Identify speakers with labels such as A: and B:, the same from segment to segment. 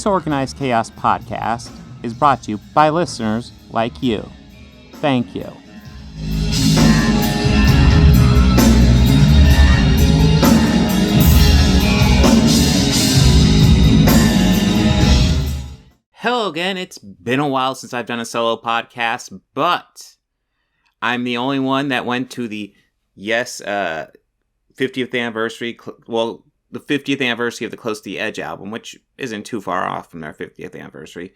A: This Organized Chaos podcast is brought to you by listeners like you. Thank you. Hello again, it's been a while since I've done a solo podcast, but I'm the only one that went to the 50th anniversary, the 50th anniversary of the Close to the Edge album, which isn't too far off from their 50th anniversary.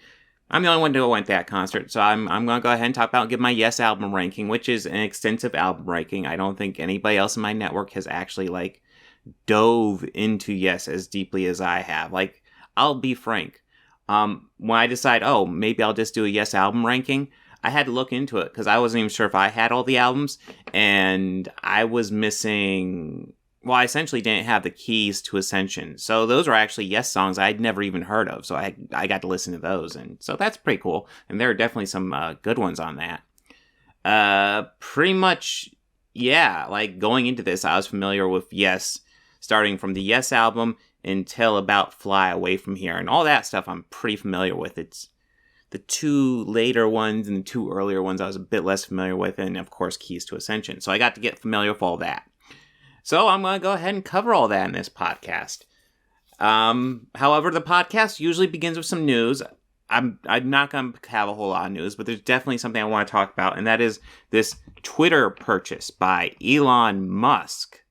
A: I'm the only one who went to that concert, so I'm going to go ahead and talk about and give my Yes album ranking, which is an extensive album ranking. I don't think anybody else in my network has actually, dove into Yes as deeply as I have. I'll be frank. When I decide, maybe I'll just do a Yes album ranking, I had to look into it because I wasn't even sure if I had all the albums, and I was missing... Well, I essentially didn't have the keys to Ascension. So those are actually Yes songs I'd never even heard of. So I got to listen to those. And so that's pretty cool. And there are definitely some good ones on that. Pretty much, yeah, going into this, I was familiar with Yes, starting from the Yes album until about Fly Away From Here. And all that stuff I'm pretty familiar with. It's the two later ones and the two earlier ones I was a bit less familiar with. And, of course, Keys to Ascension. So I got to get familiar with all that. So I'm going to go ahead and cover all that in this podcast. However, the podcast usually begins with some news. I'm not going to have a whole lot of news, but there's definitely something I want to talk about, and that is this Twitter purchase by Elon Musk.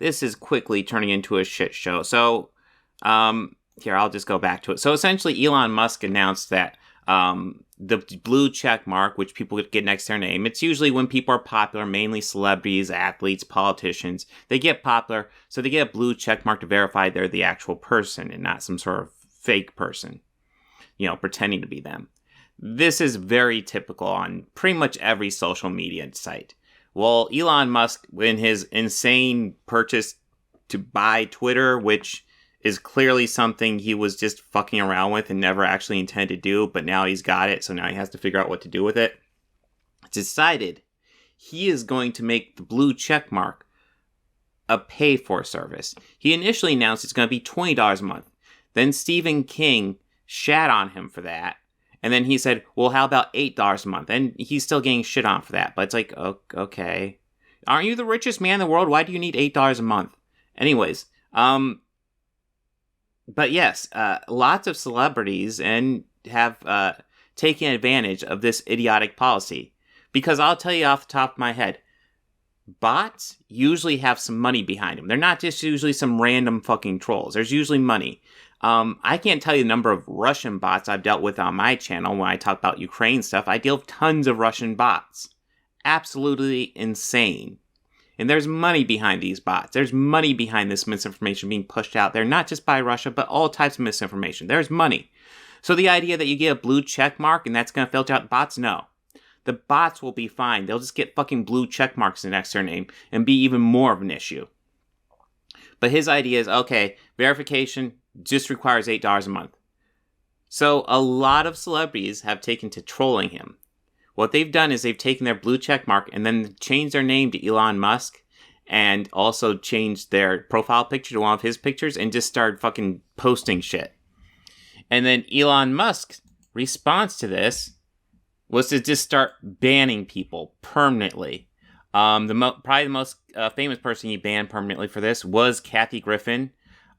A: This is quickly turning into a shit show. So, here, I'll just go back to it. So essentially, Elon Musk announced that the blue check mark, which people get next to their name, it's usually when people are popular, mainly celebrities, athletes, politicians. They get popular, so they get a blue check mark to verify they're the actual person and not some sort of fake person, pretending to be them. This is very typical on pretty much every social media site. Well, Elon Musk, in his insane purchase to buy Twitter, which is clearly something he was just fucking around with and never actually intended to do, but now he's got it, so now he has to figure out what to do with it. Decided he is going to make the blue check mark a pay-for service. He initially announced it's going to be $20 a month. Then Stephen King shat on him for that. And then he said, well, how about $8 a month? And he's still getting shit on for that. But it's okay. Aren't you the richest man in the world? Why do you need $8 a month? Anyways, but yes, lots of celebrities have taken advantage of this idiotic policy. Because I'll tell you off the top of my head, bots usually have some money behind them. They're not just usually some random fucking trolls. There's usually money. I can't tell you the number of Russian bots I've dealt with on my channel when I talk about Ukraine stuff. I deal with tons of Russian bots. Absolutely insane. And there's money behind these bots. There's money behind this misinformation being pushed out there, not just by Russia, but all types of misinformation. There's money. So the idea that you get a blue check mark and that's going to filter out bots, no. The bots will be fine. They'll just get fucking blue check marks next to their name and be even more of an issue. But his idea is, okay, verification just requires $8 a month. So a lot of celebrities have taken to trolling him. What they've done is they've taken their blue check mark and then changed their name to Elon Musk and also changed their profile picture to one of his pictures and just started fucking posting shit. And then Elon Musk's response to was to just start banning people permanently. Probably the most famous person he banned permanently for this was Kathy Griffin.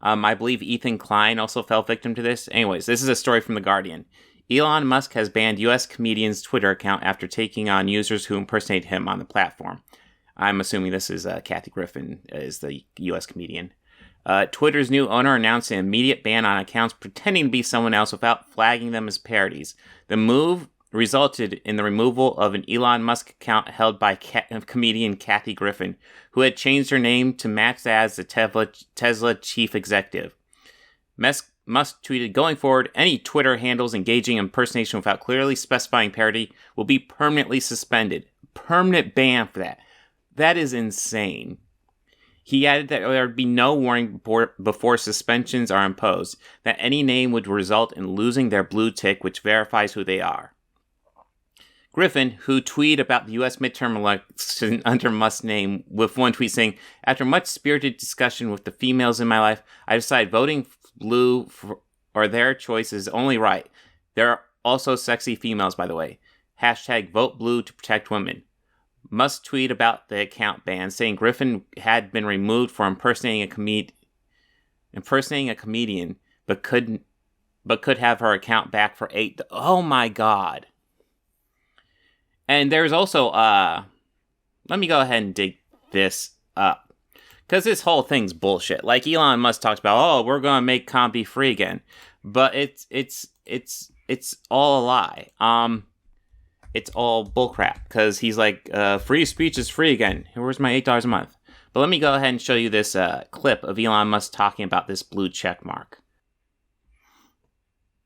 A: I believe Ethan Klein also fell victim to this. Anyways, this is a story from The Guardian. Elon Musk has banned U.S. comedian's Twitter account after taking on users who impersonate him on the platform. I'm assuming this is Kathy Griffin is the U.S. comedian. Twitter's new owner announced an immediate ban on accounts pretending to be someone else without flagging them as parodies. The move resulted in the removal of an Elon Musk account held by comedian Kathy Griffin, who had changed her name to match that as the Tesla chief executive. Musk tweeted, going forward, any Twitter handles engaging in impersonation without clearly specifying parody will be permanently suspended. Permanent ban for that. That is insane. He added that there would be no warning before suspensions are imposed, that any name would result in losing their blue tick, which verifies who they are. Griffin, who tweeted about the U.S. midterm election under Musk's name, with one tweet saying, "After much spirited discussion with the females in my life, I decided voting blue or their choice is only right. There are also sexy females, by the way. Hashtag vote blue to protect women." Musk tweeted about the account ban, saying Griffin had been removed for impersonating a comedian, but could have her account back for 8. Oh my god. And there's also, let me go ahead and dig this up. Because this whole thing's bullshit. Like Elon Musk talks about, oh, we're going to make comedy free again. But it's all a lie. It's all bullcrap. Because he's like, free speech is free again. Where's my $8 a month? But let me go ahead and show you this clip of Elon Musk talking about this blue check mark.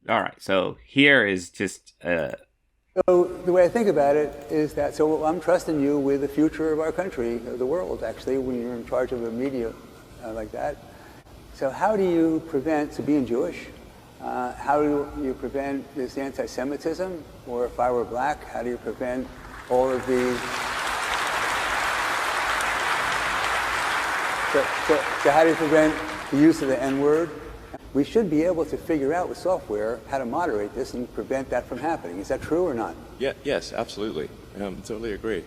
A: Alright, so here is just...
B: So the way I think about it is that, so I'm trusting you with the future of our country, of the world, actually, when you're in charge of a media like that. So how do you prevent, so being Jewish, how do you prevent this anti-Semitism? Or if I were black, how do you prevent all of the... So how do you prevent the use of the N-word? We should be able to figure out with software how to moderate this and prevent that from happening. Is that true or not?
C: Yeah, yes, absolutely. Totally agree.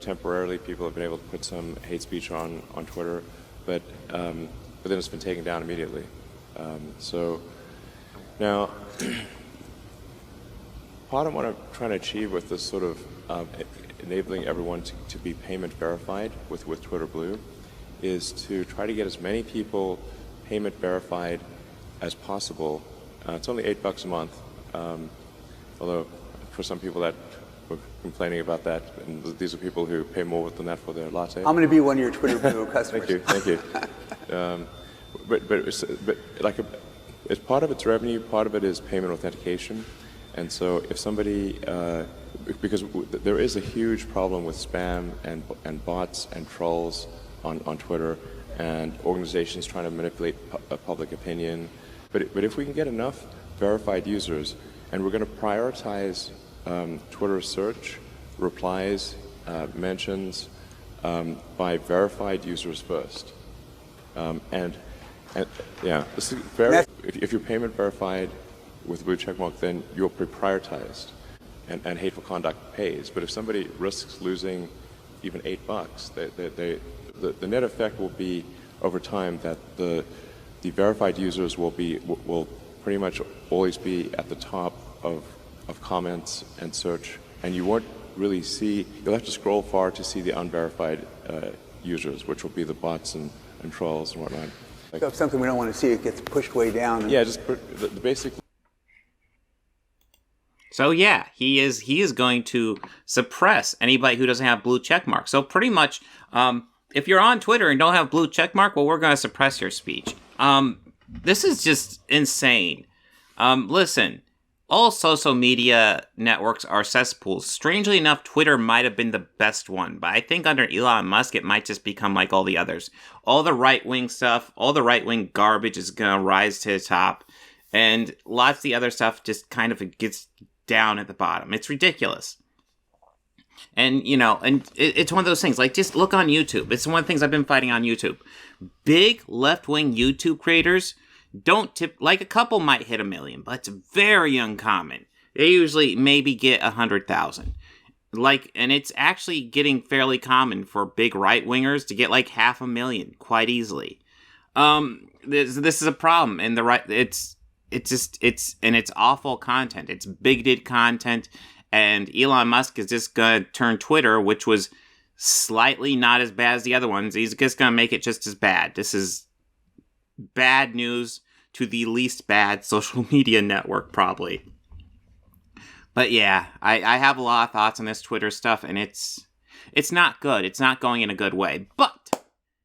C: Temporarily, people have been able to put some hate speech on Twitter, but then it's been taken down immediately. So now, part of what I'm trying to achieve with this sort of enabling everyone to be payment verified with Twitter Blue is to try to get as many people payment verified as possible. It's only $8 a month, although for some people that were complaining about that, and these are people who pay more than that for their latte.
B: I'm going to be one of your Twitter Blue customers.
C: Thank you. But like it's part of its revenue, part of it is payment authentication, and so if somebody because there is a huge problem with spam and bots and trolls on Twitter, and organizations trying to manipulate public opinion. But if we can get enough verified users, and we're going to prioritize Twitter search, replies, mentions by verified users first. And yeah, this is if you're payment verified with blue checkmark, then you're prioritized, and hateful conduct pays. But if somebody risks losing even $8, the net effect will be over time that the verified users will pretty much always be at the top of comments and search, and you won't really see. You'll have to scroll far to see the unverified users, which will be the bots and trolls and whatnot.
B: So if something we don't want to see, it gets pushed way down.
C: Yeah, just the basic.
A: So yeah, he is going to suppress anybody who doesn't have blue checkmark. So pretty much, if you're on Twitter and don't have blue checkmark, well, we're going to suppress your speech. This is just insane. Listen, all social media networks are cesspools. Strangely enough, Twitter might have been the best one, but I think under Elon Musk, it might just become like all the others. All the right-wing stuff, all the right-wing garbage is going to rise to the top, and lots of the other stuff just kind of gets down at the bottom. It's ridiculous. And, it's one of those things, like, just look on YouTube. It's one of the things I've been fighting on YouTube. Big left-wing YouTube creators don't tip, like, a couple might hit 1 million, but it's very uncommon. They usually maybe get 100,000. Like, and it's actually getting fairly common for big right-wingers to get, like, 500,000 quite easily. This is a problem, and it's awful content. It's bigoted content. And Elon Musk is just going to turn Twitter, which was slightly not as bad as the other ones, he's just going to make it just as bad. This is bad news to the least bad social media network, probably. But yeah, I have a lot of thoughts on this Twitter stuff, and it's not good. It's not going in a good way. But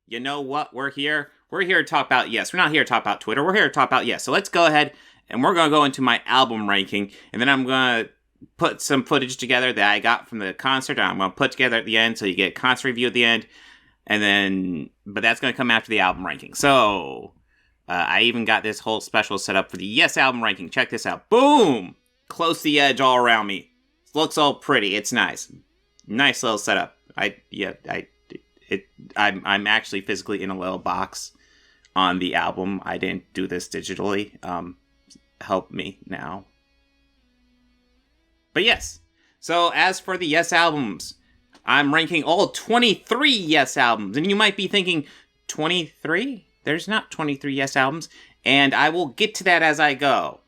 A: you know what? We're here to talk about Yes. We're not here to talk about Twitter. We're here to talk about Yes. So let's go ahead, and we're going to go into my album ranking, and then I'm going to put some footage together that I got from the concert. I'm going to put together at the end, so you get a concert review at the end, but that's going to come after the album ranking. So I even got this whole special set up for the Yes album ranking. Check this out. Boom! close the edge all around me. Looks all pretty. It's nice. Nice little setup. I'm actually physically in a little box on the album. I didn't do this digitally. Help me now. But yes. So as for the Yes albums, I'm ranking all 23 Yes albums. And you might be thinking, 23? There's not 23 Yes albums. And I will get to that as I go.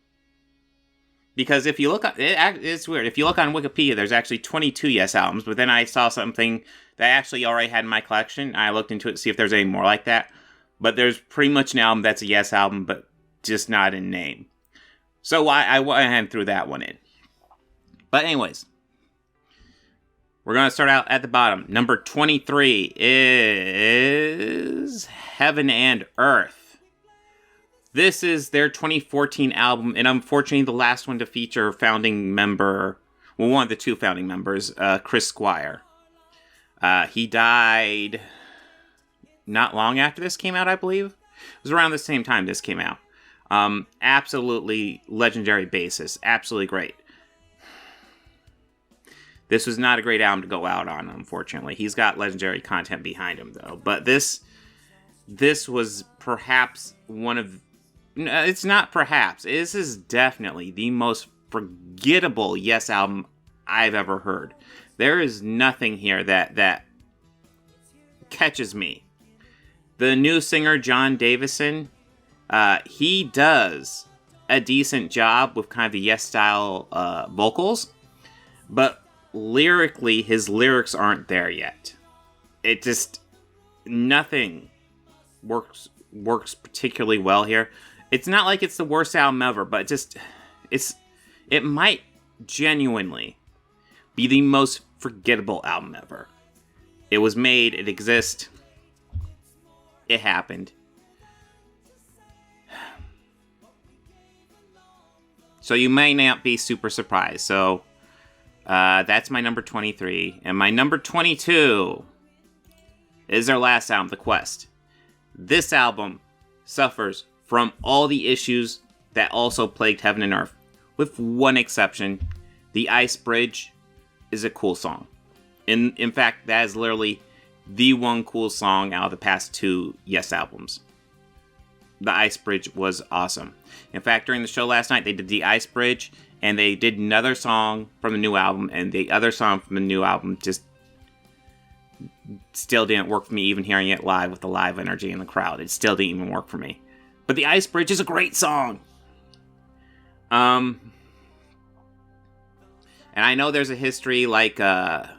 A: Because if you look at it's weird. If you look on Wikipedia, there's actually 22 Yes albums. But then I saw something that I actually already had in my collection. I looked into it to see if there's any more like that. But there's pretty much an album that's a Yes album, but just not in name. So I went ahead and threw that one in. But anyways, we're going to start out at the bottom. Number 23 is Heaven and Earth. This is their 2014 album, and unfortunately the last one to feature founding member, well, one of the two founding members, Chris Squire. He died not long after this came out, I believe. It was around the same time this came out. Absolutely legendary bassist. Absolutely great. This was not a great album to go out on, unfortunately. He's got legendary content behind him, though. But this was perhaps one of... It's not perhaps. This is definitely the most forgettable Yes album I've ever heard. There is nothing here that catches me. The new singer, John Davison, he does a decent job with kind of the Yes-style vocals, but lyrically, his lyrics aren't there yet. It just... nothing works particularly well here. It's not like it's the worst album ever, but it might genuinely be the most forgettable album ever. It was made, it exists, it happened. So you may not be super surprised. So that's my number 23. And my number 22 is their last album, The Quest. This album suffers from all the issues that also plagued Heaven and Earth, with one exception. The Ice Bridge is a cool song. In fact, that is literally the one cool song out of the past two Yes albums. The Ice Bridge was awesome. In fact, during the show last night, they did the Ice Bridge, and they did another song from the new album, and the other song from the new album just still didn't work for me, even hearing it live with the live energy in the crowd. It still didn't even work for me. But the Ice Bridge is a great song. And I know there's a history like where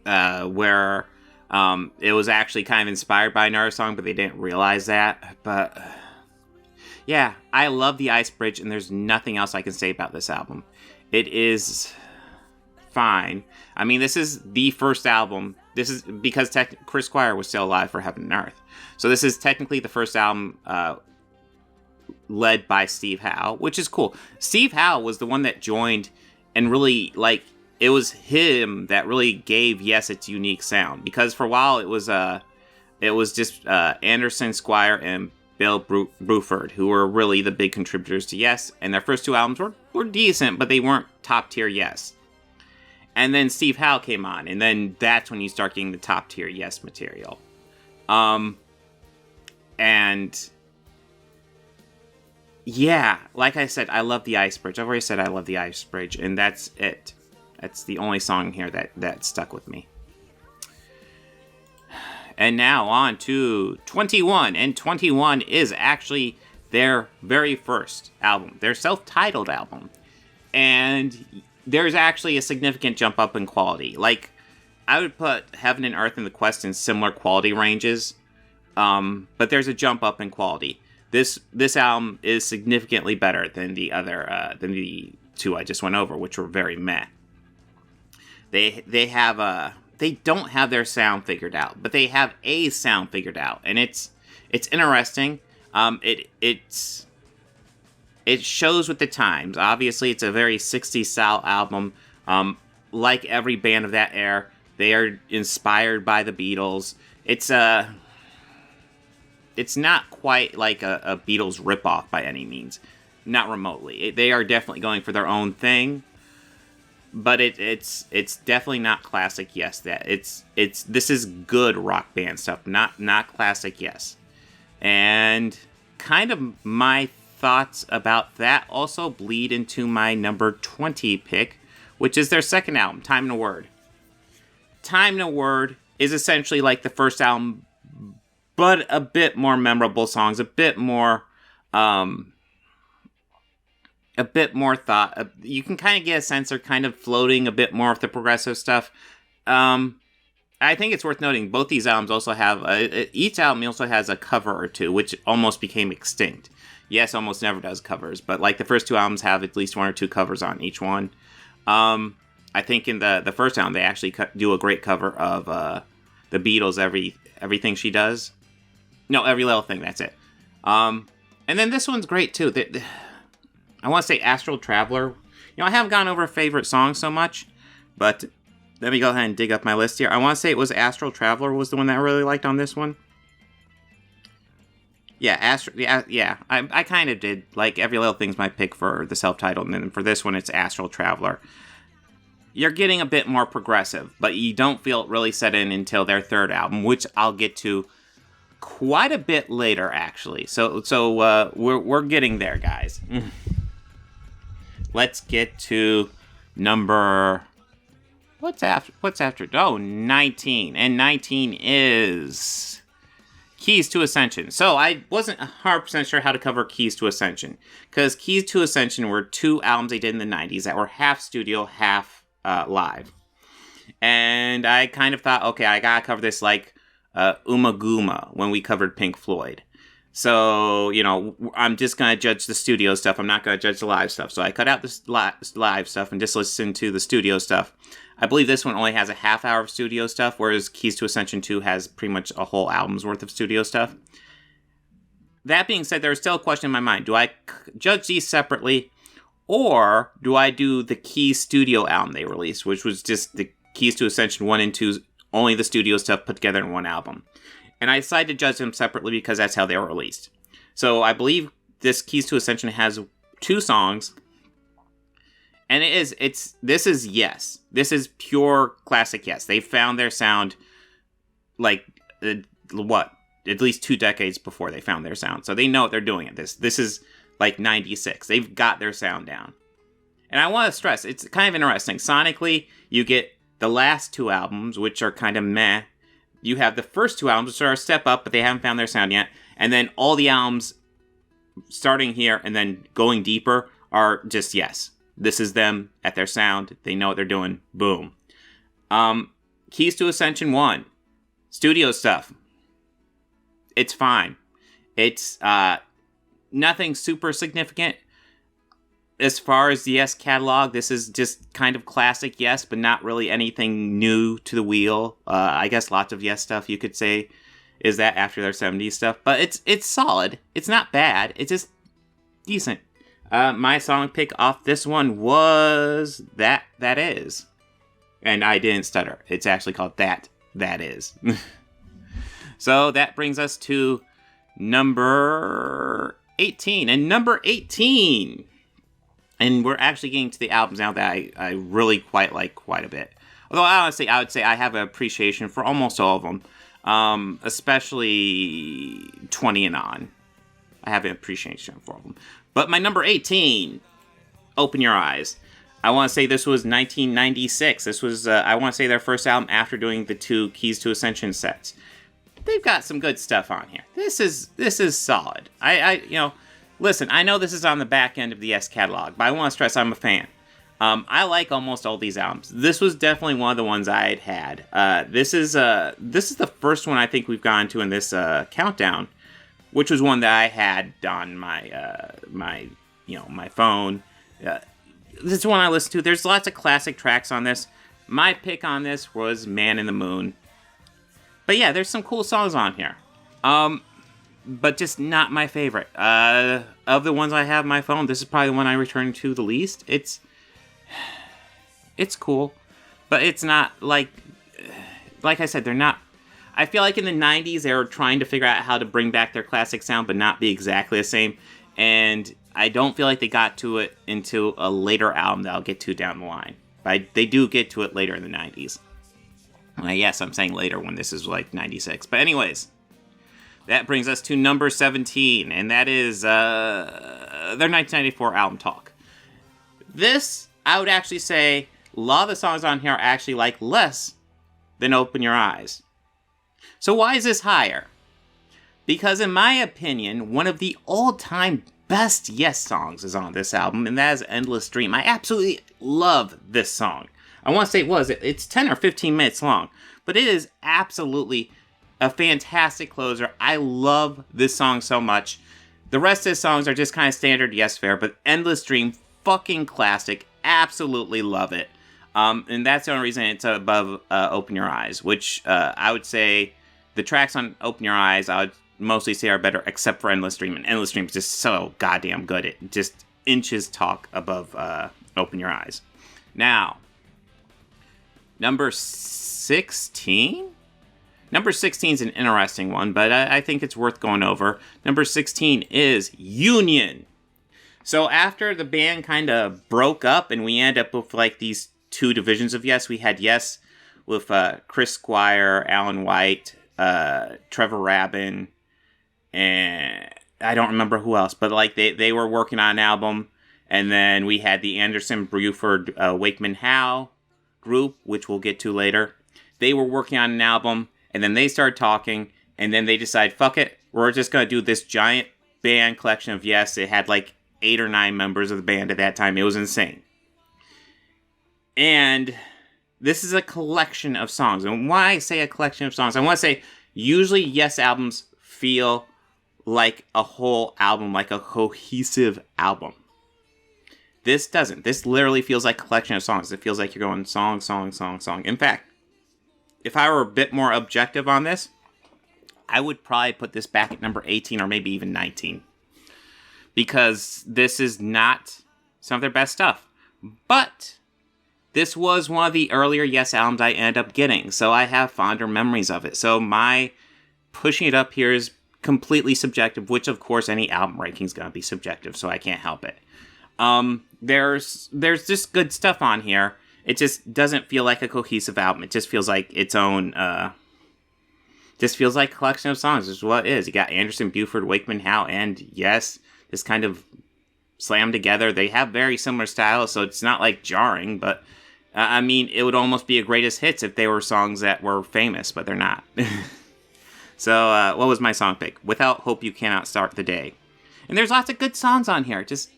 A: it was actually kind of inspired by another song, but they didn't realize that. But yeah, I love the Ice Bridge, and there's nothing else I can say about this album. It is fine. I mean, this is the first album. This is because Chris Squire was still alive for Heaven and Earth. So this is technically the first album led by Steve Howe, which is cool. Steve Howe was the one that joined and really, like, it was him that really gave Yes its unique sound. Because for a while it was just Anderson, Squire, and Bill Bruford, who were really the big contributors to Yes. And their first two albums were decent, but they weren't top tier Yes. And then Steve Howe came on, and then that's when you start getting the top tier Yes material. And yeah, like I said, I love the Ice Bridge. I've already said I love the Ice Bridge, and that's it. That's the only song here that stuck with me. And now on to 21. And 21 is actually their very first album, their self-titled album. And there's actually a significant jump up in quality. Like, I would put Heaven and Earth and The Quest in similar quality ranges. But there's a jump up in quality. This album is significantly better than the other than the two I just went over, which were very meh. They don't have their sound figured out, but they have a sound figured out, and it's interesting. It shows with the times. Obviously, it's a very 60s style album. Like every band of that era, they are inspired by the Beatles. It's not quite like a Beatles ripoff by any means. not remotely. They are definitely going for their own thing, but it's definitely not classic Yes. This is good rock band stuff, not classic Yes. And kind of my thoughts about that also bleed into my number 20 pick, which is their second album, Time and a Word. Time and a Word is essentially like the first album, but a bit more memorable songs, a bit more thought. You can kind of get a sense they're kind of floating a bit more with the progressive stuff. I think it's worth noting both these albums also have each album also has a cover or two, which almost became extinct. Yes, almost never does covers, but like the first two albums have at least one or two covers on each one. I think in the first album they actually do a great cover of the Beatles' Everything She Does. No, Every Little Thing. That's it. And then this one's great too. I want to say Astral Traveler. I haven't gone over favorite songs so much, but let me go ahead and dig up my list here. I want to say it was Astral Traveler was the one that I really liked on this one. Yeah, I kind of did. Like, Every Little Thing's my pick for the self-titled, and then for this one, it's Astral Traveler. You're getting a bit more progressive, but you don't feel it really set in until their third album, which I'll get to quite a bit later, actually. So we're getting there, guys. Let's get to number... What's after? Oh, 19. And 19 is Keys to Ascension. So I wasn't 100% sure how to cover Keys to Ascension, because Keys to Ascension were two albums they did in the 90s that were half studio, half live. And I kind of thought, okay, I gotta cover this like Umaguma when we covered Pink Floyd. So, I'm just going to judge the studio stuff. I'm not going to judge the live stuff. So I cut out the live stuff and just listen to the studio stuff. I believe this one only has a half hour of studio stuff, whereas Keys to Ascension 2 has pretty much a whole album's worth of studio stuff. That being said, there's still a question in my mind. Do I judge these separately, or do I do the Keys studio album they released, which was just the Keys to Ascension 1 and 2, only the studio stuff put together in one album? And I decided to judge them separately because that's how they were released. So I believe this Keys to Ascension has 2 songs. And this is Yes. This is pure classic Yes. They found their sound like, at least 2 decades before they found their sound. So they know what they're doing at this. This is like 96. They've got their sound down. And I want to stress, it's kind of interesting. Sonically, you get the last 2 albums, which are kind of meh. You have the first 2 albums, which are a step up, but they haven't found their sound yet. And then all the albums starting here and then going deeper are just Yes. This is them at their sound. They know what they're doing. Boom. Keys to Ascension 1. Studio stuff. It's fine. It's nothing super significant. As far as the Yes catalog, this is just kind of classic Yes, but not really anything new to the wheel. I guess lots of Yes stuff you could say is that after their 70s stuff. But it's solid. It's not bad. It's just decent. My song pick off this one was That Is. And I didn't stutter. It's actually called That Is. So that brings us to number 18. And number 18... And we're actually getting to the albums now that I really quite like quite a bit. Although honestly, I would say I have an appreciation for almost all of them, especially 20 and on. I have an appreciation for all of them. But my number 18, Open Your Eyes. I want to say this was 1996. This was, I want to say, their first album after doing the 2 Keys to Ascension sets. They've got some good stuff on here. This is solid. Listen, I know this is on the back end of the Yes catalog, but I want to stress I'm a fan. I like almost all these albums. This was definitely one of the ones I had. This is the first one I think we've gone to in this countdown, which was one that I had on my phone. This is one I listened to. There's lots of classic tracks on this. My pick on this was Man in the Moon. But yeah, there's some cool songs on here. But just not my favorite. Of the ones I have on my phone, this is probably the one I return to the least. It's cool, but it's not like I said, they're not. I feel like in the 90s, they were trying to figure out how to bring back their classic sound, but not be exactly the same. And I don't feel like they got to it into a later album that I'll get to down the line. But they do get to it later in the 90s. Yes, I'm saying later when this is like 96. But anyways, that brings us to number 17, and that is their 1994 album Talk. This, I would actually say, a lot of the songs on here are actually like less than Open Your Eyes. So why is this higher? Because in my opinion, one of the all-time best Yes songs is on this album, and that is Endless Dream. I absolutely love this song. I want to say it's 10 or 15 minutes long, but it is absolutely a fantastic closer. I love this song so much. The rest of the songs are just kind of standard Yes fare, but Endless Dream, fucking classic. Absolutely love it. And that's the only reason it's above Open Your Eyes, which I would say the tracks on Open Your Eyes, I would mostly say are better, except for Endless Dream. And Endless Dream is just so goddamn good. It just inches Talk above Open Your Eyes. Now, number 16? Number 16 is an interesting one, but I think it's worth going over. Number 16 is Union. So after the band kind of broke up and we end up with like these two divisions of Yes, we had Yes with Chris Squire, Alan White, Trevor Rabin, and I don't remember who else, but like they were working on an album. And then we had the Anderson, Bruford, Wakeman Howe group, which we'll get to later. They were working on an album, and then they started talking, and then they decided, fuck it, we're just going to do this giant band collection of Yes. It had like 8 or 9 members of the band at that time. It was insane. And this is a collection of songs. And why I say a collection of songs, I want to say usually Yes albums feel like a whole album, like a cohesive album. This doesn't. This literally feels like a collection of songs. It feels like you're going song, song, song, song. In fact, if I were a bit more objective on this, I would probably put this back at number 18 or maybe even 19. Because this is not some of their best stuff. But this was one of the earlier Yes albums I ended up getting, so I have fonder memories of it. So my pushing it up here is completely subjective, which of course any album ranking is going to be subjective, so I can't help it. There's just good stuff on here. It just doesn't feel like a cohesive album. It just feels like its own, just feels like a collection of songs. This is what it is. You got Anderson, Buford, Wakeman, Howe, and Yes, just kind of slammed together. They have very similar styles, so it's not like jarring, but I mean, it would almost be a greatest hits if they were songs that were famous, but they're not. So, what was my song pick? Without Hope You Cannot Start the Day. And there's lots of good songs on here. It just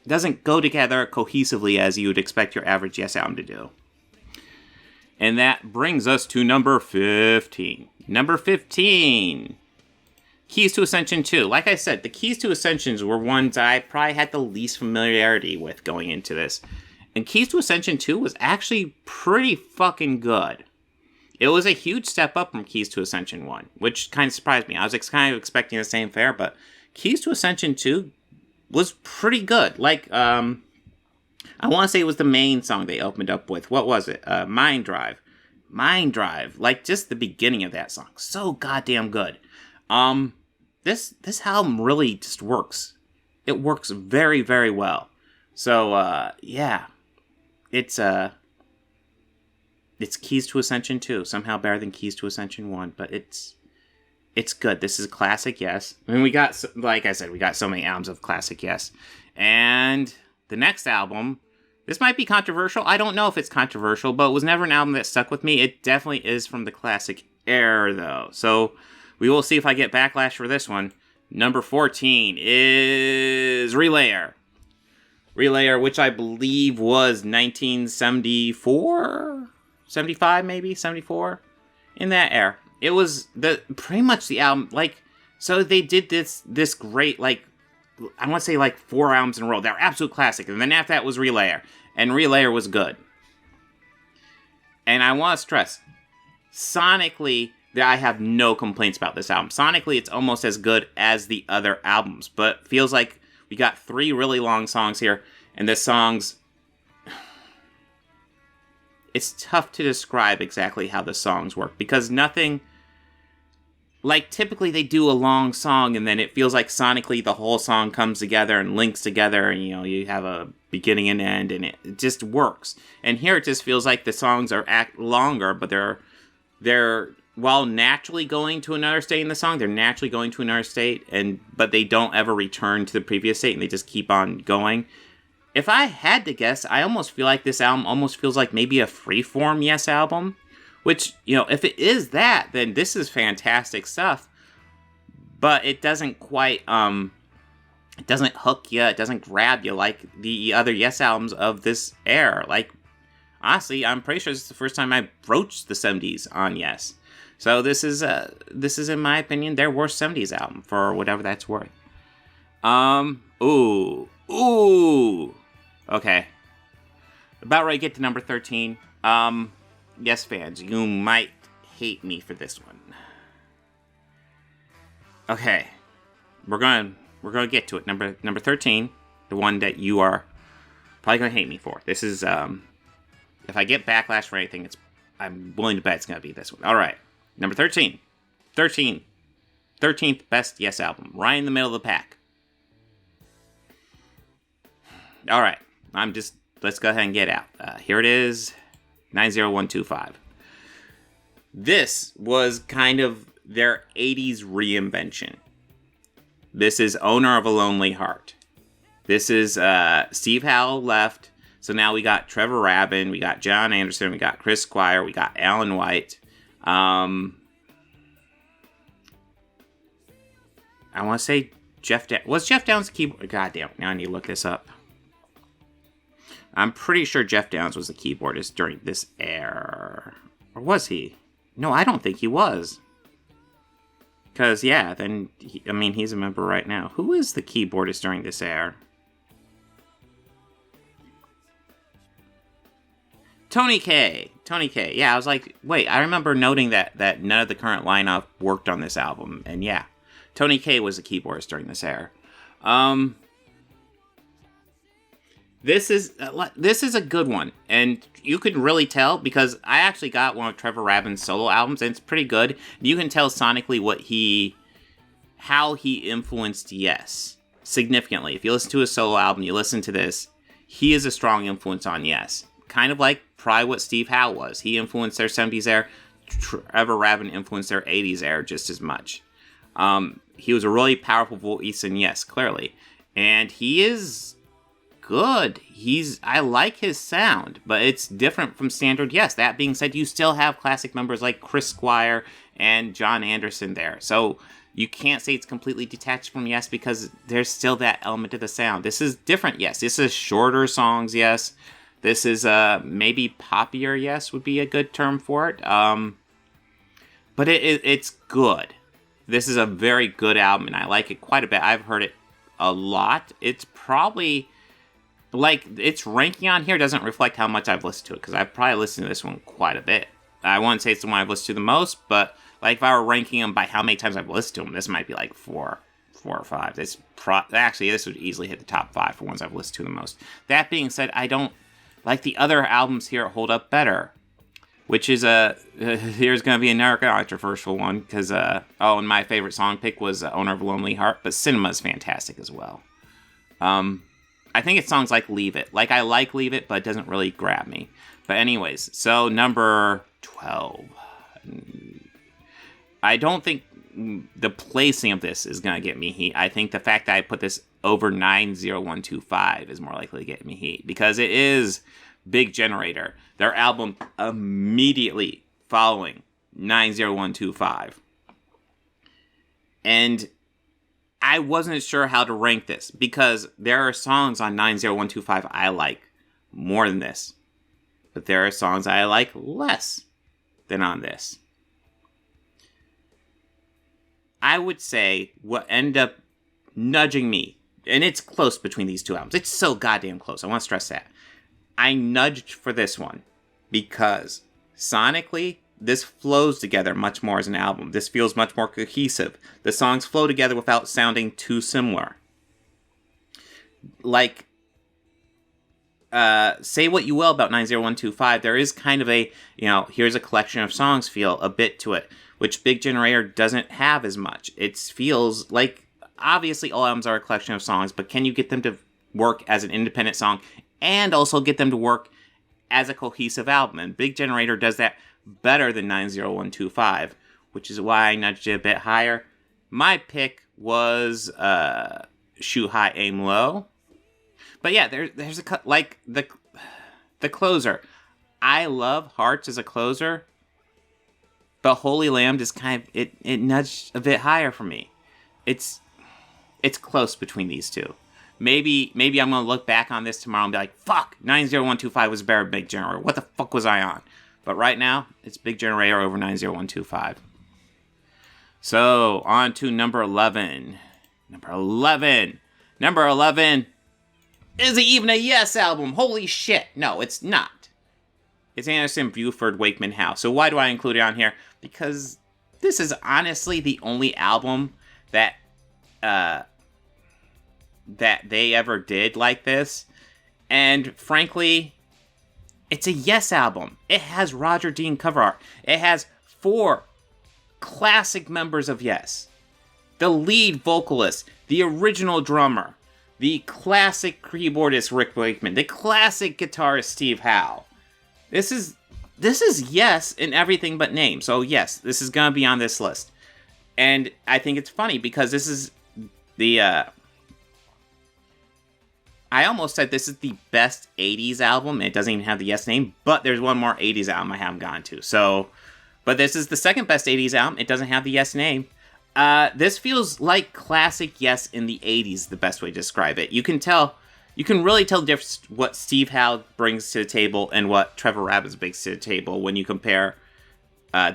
A: doesn't go together cohesively as you would expect your average Yes album to do. And that brings us to number 15. Number 15. Keys to Ascension 2. Like I said, the Keys to Ascensions were ones I probably had the least familiarity with going into this. And Keys to Ascension 2 was actually pretty fucking good. It was a huge step up from Keys to Ascension 1, which kind of surprised me. I was kind of expecting the same fare, but Keys to Ascension 2 was pretty good. Like, I want to say it was the main song they opened up with. What was it? Mind Drive. Mind Drive. Like, just the beginning of that song. So goddamn good. This album really just works. It works very, very well. So, yeah. It's Keys to Ascension 2. Somehow better than Keys to Ascension 1, but it's good. This is a classic Yes. I mean, we got, like I said, we got so many albums of classic Yes. And the next album, this might be controversial. I don't know if it's controversial, but it was never an album that stuck with me. It definitely is from the classic era, though. So we will see if I get backlash for this one. Number 14 is Relayer. Relayer, which I believe was 1974? 75, maybe? 74? In that era. It was pretty much the album, like, so they did this great, like, I want to say like 4 albums in a row. They're absolute classic. And then after that was Relayer. And Relayer was good. And I want to stress, sonically, I have no complaints about this album. Sonically, it's almost as good as the other albums. But it feels like we got 3 really long songs here. And the songs, it's tough to describe exactly how the songs work. Because nothing, like, typically they do a long song, and then it feels like sonically the whole song comes together and links together, and, you have a beginning and end, and it just works. And here it just feels like the songs are longer, but they're while naturally going to another state in the song, they're naturally going to another state, but they don't ever return to the previous state, and they just keep on going. If I had to guess, I almost feel like this album almost feels like maybe a freeform Yes album, which, if it is that, then this is fantastic stuff, but it doesn't quite, it doesn't hook you, it doesn't grab you like the other Yes albums of this era. Like, honestly, I'm pretty sure this is the first time I broached the 70s on Yes. So this is, in my opinion, their worst 70s album, for whatever that's worth. Ooh. Okay. About ready to get to number 13. Yes fans, you might hate me for this one. Okay. We're gonna get to it. Number 13, the one that you are probably gonna hate me for. This is, if I get backlash for anything, I'm willing to bet it's gonna be this one. Alright. Number 13. 13th best Yes album. Right in the middle of the pack. Alright. Let's go ahead and get out. Here it is. 90125. This was kind of their 80s reinvention. This is Owner of a Lonely Heart. This is Steve Howe left. So now we got Trevor Rabin, we got John Anderson, we got Chris Squire, we got Alan White. I want to say was Jeff Downs the keyboard? Goddamn, now I need to look this up. I'm pretty sure Jeff Downs was the keyboardist during this era. Or was he? No, I don't think he was. Because, yeah, then, he's a member right now. Who is the keyboardist during this era? Tony Kaye. Yeah, I was like, wait, I remember noting that none of the current lineup worked on this album. And yeah, Tony Kaye was the keyboardist during this era. This is a good one, and you can really tell because I actually got one of Trevor Rabin's solo albums, and it's pretty good. You can tell sonically how he influenced Yes significantly. If you listen to his solo album, you listen to this, he is a strong influence on Yes. Kind of like probably what Steve Howe was. He influenced their 70s era. Trevor Rabin influenced their 80s era just as much. He was a really powerful voice in Yes, clearly, and he is good. I like his sound, but it's different from standard Yes. That being said, you still have classic members like Chris Squire and John Anderson there. So you can't say it's completely detached from Yes because there's still that element of the sound. This is different Yes. This is shorter songs Yes. This is maybe poppier Yes would be a good term for it. But it's good. This is a very good album, and I like it quite a bit. I've heard it a lot. It's probably... its ranking on here doesn't reflect how much I've listened to it, because I've probably listened to this one quite a bit. I wouldn't say it's the one I've listened to the most, but, if I were ranking them by how many times I've listened to them, this might be, 4 or 5. Actually, this would easily hit the top 5 for ones I've listened to the most. That being said, I don't... the other albums here hold up better, which is, here's going to be another controversial one, because, and my favorite song pick was Owner of a Lonely Heart, but Cinema is fantastic as well. I think it's songs like Leave It. I like Leave It, but it doesn't really grab me. But anyways, so number 12. I don't think the placing of this is going to get me heat. I think the fact that I put this over 90125 is more likely to get me heat. Because it is Big Generator, their album immediately following 90125. And I wasn't sure how to rank this because there are songs on 90125 I like more than this. But there are songs I like less than on this. I would say what ended up nudging me, and it's close between these two albums. It's so goddamn close. I want to stress that. I nudged for this one because sonically, this flows together much more as an album. This feels much more cohesive. The songs flow together without sounding too similar. say what you will about 90125, there is kind of a, here's a collection of songs feel a bit to it, which Big Generator doesn't have as much. It feels like, obviously all albums are a collection of songs, but can you get them to work as an independent song and also get them to work as a cohesive album? And Big Generator does that better than 90125, which is why I nudged it a bit higher. My pick was Shoot High, Aim Low. But yeah, there's like the closer. I love Hearts as a closer, but Holy Land is kind of it nudged a bit higher for me. It's close between these two. Maybe I'm gonna look back on this tomorrow and be like, fuck, 90125 was better than Big Generator. What the fuck was I on? But right now, it's Big Generator over 90125. So, on to number 11. Number 11 is it even a Yes album? Holy shit. No, it's not. It's Anderson, Buford, Wakeman House. So why do I include it on here? Because this is honestly the only album that they ever did like this. And frankly, it's a Yes album. It has Roger Dean cover art. It has 4 classic members of Yes. The lead vocalist, the original drummer, the classic keyboardist Rick Wakeman, the classic guitarist Steve Howe. This is Yes in everything but name. So yes, this is gonna be on this list. And I think it's funny because this is the I almost said this is the best 80s album. It doesn't even have the Yes name, but there's one more 80s album I haven't gone to. So, but this is the second best 80s album. It doesn't have the Yes name. This feels like classic Yes in the 80s, the best way to describe it. You can really tell the difference what Steve Howe brings to the table and what Trevor Rabin brings to the table when you compare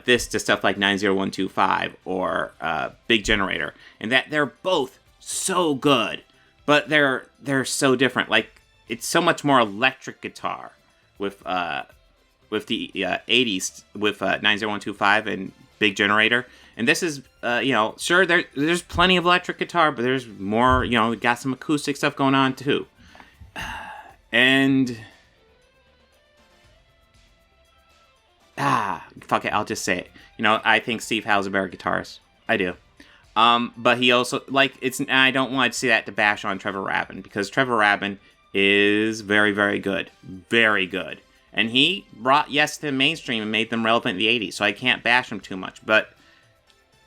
A: this to stuff like 90125 or Big Generator. And that they're both so good, but they're so different. Like, it's so much more electric guitar with the 80s, with 90125 and Big Generator. And this is, sure, there's plenty of electric guitar, but there's more, we got some acoustic stuff going on, too. And, fuck it, I'll just say it. I think Steve Howe's a better guitarist. I do. But he also, I don't want to say that to bash on Trevor Rabin, because Trevor Rabin is very, very good. Very good. And he brought Yes to the mainstream and made them relevant in the 80s, so I can't bash him too much. But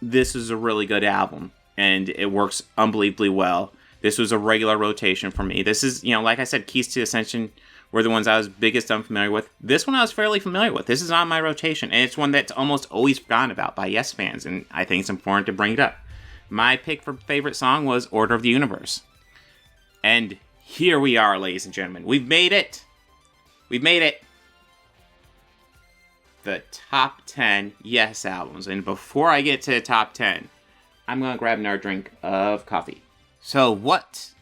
A: this is a really good album, and it works unbelievably well. This was a regular rotation for me. This is, like I said, Keys to Ascension were the ones I was biggest unfamiliar with. This one I was fairly familiar with. This is on my rotation, and it's one that's almost always forgotten about by Yes fans, and I think it's important to bring it up. My pick for favorite song was Order of the Universe. And here we are, ladies and gentlemen. We've made it. We've made it. The top 10 Yes albums. And before I get to the top 10, I'm going to grab another drink of coffee. So what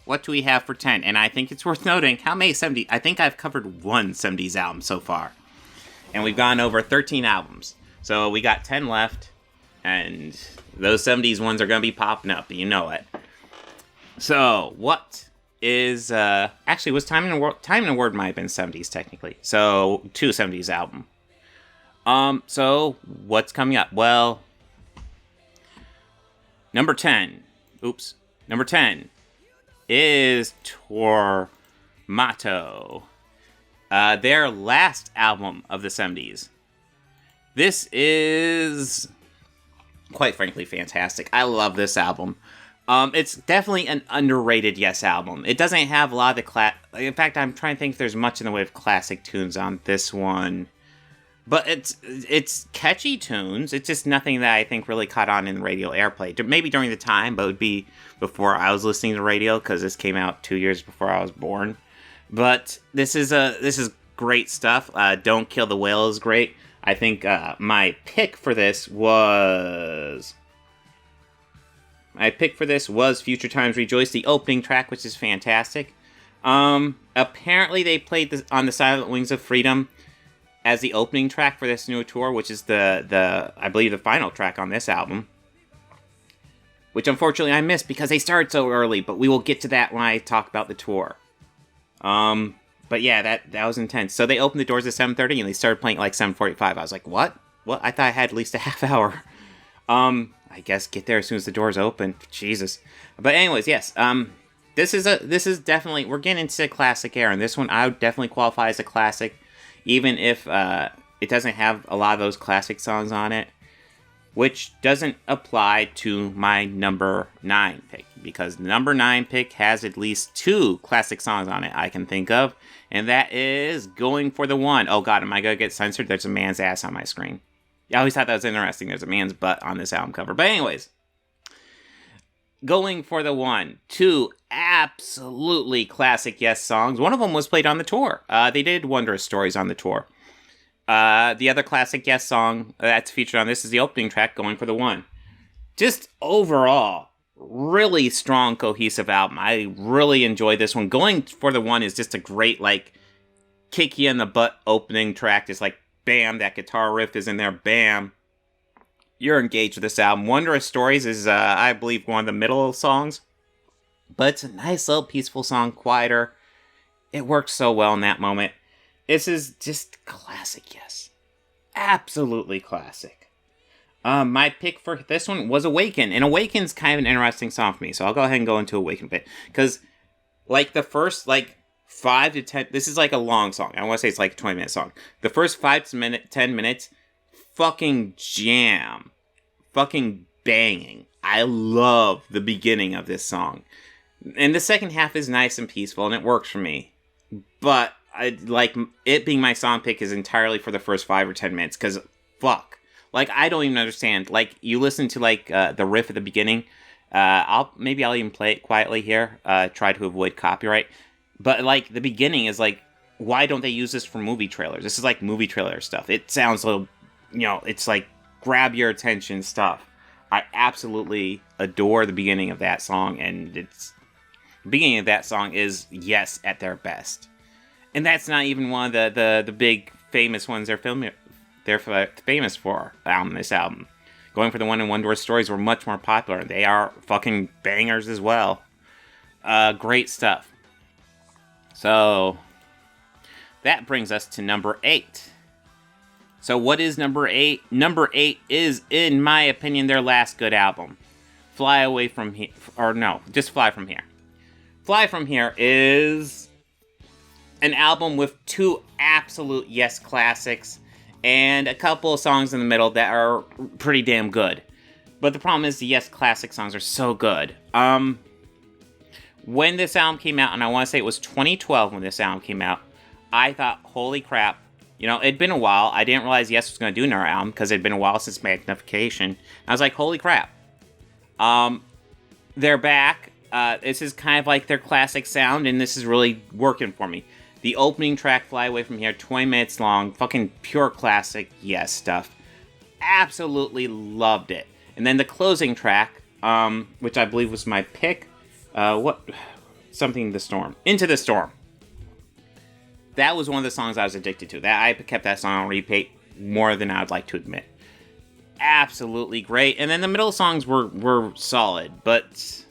A: do we have for 10? And I think it's worth noting how many 70s. I think I've covered one 70s album so far. And we've gone over 13 albums. So we got 10 left. And those 70s ones are going to be popping up. You know it. So what is... actually, was Time and a Word might have been 70s technically. So 2 70s album. So what's coming up? Well, number 10 is Tormato, their last album of the 70s. This is, quite frankly, fantastic. I love this album. It's definitely an underrated Yes album. It doesn't have a lot of the in fact, I'm trying to think if there's much in the way of classic tunes on this one. But it's catchy tunes. It's just nothing that I think really caught on in radio airplay. Maybe during the time, but it would be before I was listening to radio, because this came out 2 years before I was born. But this is great stuff. Don't Kill the Whale is great. I think my pick for this was Future Times Rejoice, the opening track, which is fantastic. Apparently they played this on the Silent Wings of Freedom as the opening track for this new tour, which is the I believe the final track on this album, which unfortunately I missed because they started so early, but we will get to that when I talk about the tour. But yeah, that was intense. So they opened the doors at 7:30 and they started playing at like 7:45. I was like, what? What? I thought I had at least a half hour. I guess get there as soon as the doors open. Jesus. But anyways, yes. This is definitely, we're getting into classic era, and this one I would definitely qualify as a classic, even if it doesn't have a lot of those classic songs on it, which doesn't apply to my number 9 pick, because the number 9 pick has at least 2 classic songs on it I can think of, and that is Going for the One. Oh god, am I gonna get censored? There's a man's ass on my screen. I always thought that was interesting. There's a man's butt on this album cover. But anyways, Going for the One. 2 absolutely classic Yes songs. One of them was played on the tour. They did Wondrous Stories on the tour. The other classic Yes song that's featured on this is the opening track, Going for the One. Just overall, really strong, cohesive album. I really enjoyed this one. Going for the One is just a great, like, kick you in the butt opening track. Just like, bam, that guitar riff is in there, bam. You're engaged with this album. Wondrous Stories is, I believe, one of the middle songs. But it's a nice little peaceful song, quieter. It works so well in that moment. This is just classic, Yes. Absolutely classic. My pick for this one was Awaken. And Awaken's kind of an interesting song for me. So I'll go ahead and go into Awaken a bit. Because, like, the first, 5 to 10... This is, like, a long song. I want to say it's, like, a 20-minute song. The first 5 to 10 minutes... fucking jam. Fucking banging. I love the beginning of this song. And the second half is nice and peaceful, and it works for me. But, it being my song pick is entirely for the first 5 or 10 minutes, because, fuck. I don't even understand. You listen to, the riff at the beginning. I'll even play it quietly here. Try to avoid copyright. But, the beginning is, why don't they use this for movie trailers? This is, movie trailer stuff. It sounds a little... it's grab your attention stuff. I absolutely adore the beginning of that song, and the beginning of that song is Yes at their best. And that's not even one of the big famous ones they're famous for on this album. Going for the One and Wondrous Stories were much more popular. They are fucking bangers as well. Great stuff. So, that brings us to number 8. So what is number 8? Number 8 is, in my opinion, their last good album. Fly Away From Here. Or no, just Fly From Here. Fly From Here is an album with 2 absolute Yes classics and a couple of songs in the middle that are pretty damn good. But the problem is the Yes classic songs are so good. When this album came out, and I want to say it was 2012 when this album came out, I thought, holy crap. It'd been a while. I didn't realize Yes was going to do another album because it'd been a while since Magnification. I was like, holy crap. They're back. This is kind of like their classic sound, and this is really working for me. The opening track, Fly Away From Here, 20 minutes long, fucking pure classic Yes stuff. Absolutely loved it. And then the closing track, which I believe was my pick, Into the Storm. That was one of the songs I was addicted to. I kept that song on repeat more than I would like to admit. Absolutely great. And then the middle songs were solid, but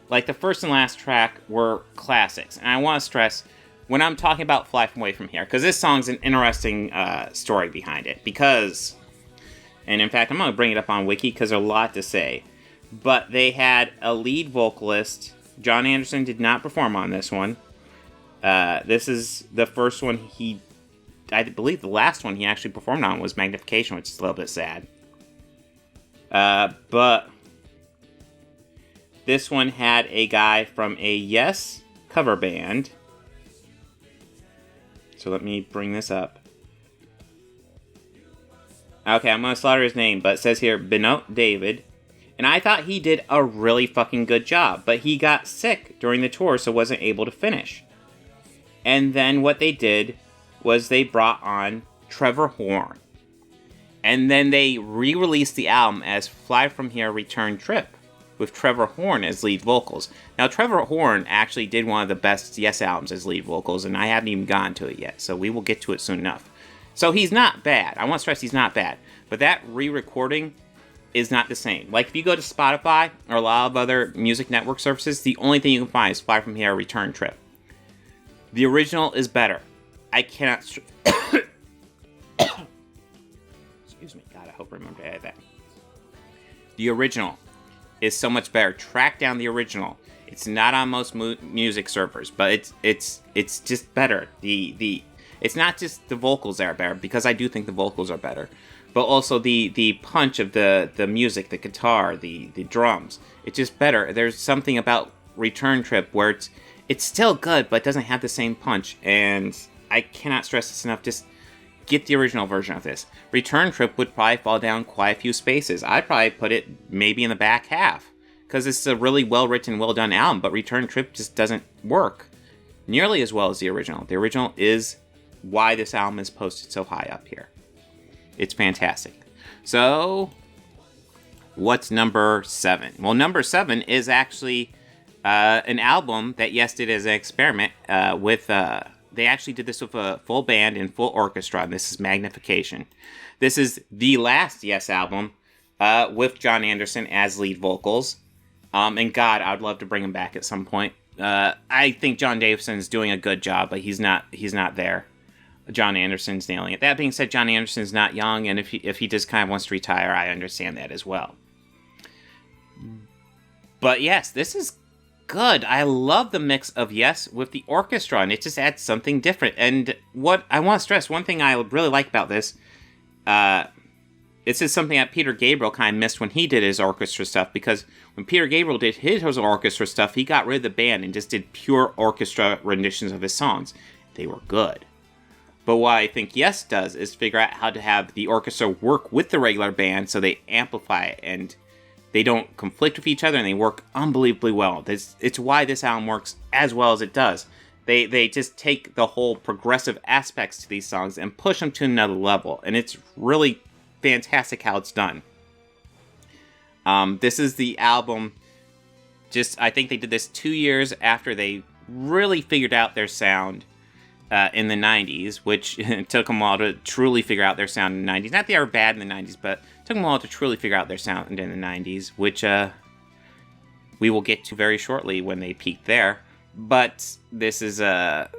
A: the first and last track were classics. And I want to stress, when I'm talking about Fly Away From Here, because this song's an interesting story behind it. Because, and in fact, I'm going to bring it up on Wiki because there's a lot to say. But they had a lead vocalist. John Anderson did not perform on this one. This is the first one I believe the last one he actually performed on was Magnification, which is a little bit sad. But this one had a guy from a Yes cover band. So let me bring this up. Okay, I'm going to slaughter his name, but it says here, Benoit David. And I thought he did a really fucking good job, but he got sick during the tour, so wasn't able to finish. And then what they did was they brought on Trevor Horn. And then they re-released the album as Fly From Here Return Trip, with Trevor Horn as lead vocals. Now, Trevor Horn actually did one of the best Yes albums as lead vocals, and I haven't even gotten to it yet, so we will get to it soon enough. So he's not bad. I want to stress he's not bad. But that re-recording is not the same. If you go to Spotify or a lot of other music network services, the only thing you can find is Fly From Here Return Trip. The original is better. I cannot... Excuse me. God, I hope I remember to add that. The original is so much better. Track down the original. It's not on most music servers, but it's just better. It's not just the vocals that are better, because I do think the vocals are better, but also the punch of the music, the guitar, the drums. It's just better. There's something about Return Trip where it's still good, but it doesn't have the same punch, and I cannot stress this enough. Just get the original version of this. Return Trip would probably fall down quite a few spaces. I'd probably put it maybe in the back half, because it's a really well-written, well-done album, but Return Trip just doesn't work nearly as well as the original. The original is why this album is posted so high up here. It's fantastic. So, what's number 7? Well, number 7 is actually an album that Yes did as an experiment with... They actually did this with a full band and full orchestra, and this is Magnification. This is the last Yes album with John Anderson as lead vocals. And God, I would love to bring him back at some point. I think John Davison is doing a good job, but he's not there. John Anderson's nailing it. That being said, John Anderson's not young, and if he just kind of wants to retire, I understand that as well. But yes, this is good. I love the mix of Yes with the orchestra, and it just adds something different. And what I want to stress, one thing I really like about this, this is something that Peter Gabriel kind of missed when he did his orchestra stuff, because when Peter Gabriel did his orchestra stuff, he got rid of the band and just did pure orchestra renditions of his songs. They were good. But what I think Yes does is figure out how to have the orchestra work with the regular band so they amplify it and they don't conflict with each other, and they work unbelievably well. It's why this album works as well as it does. They just take the whole progressive aspects to these songs and push them to another level, and it's really fantastic how it's done. This is the album, I think they did this 2 years after they really figured out their sound in the 90s, which took them a while to truly figure out their sound in the 90s. Not that they were bad in the 90s, but it took them a while to truly figure out their sound in the 90s, which we will get to very shortly when they peaked there. But this is I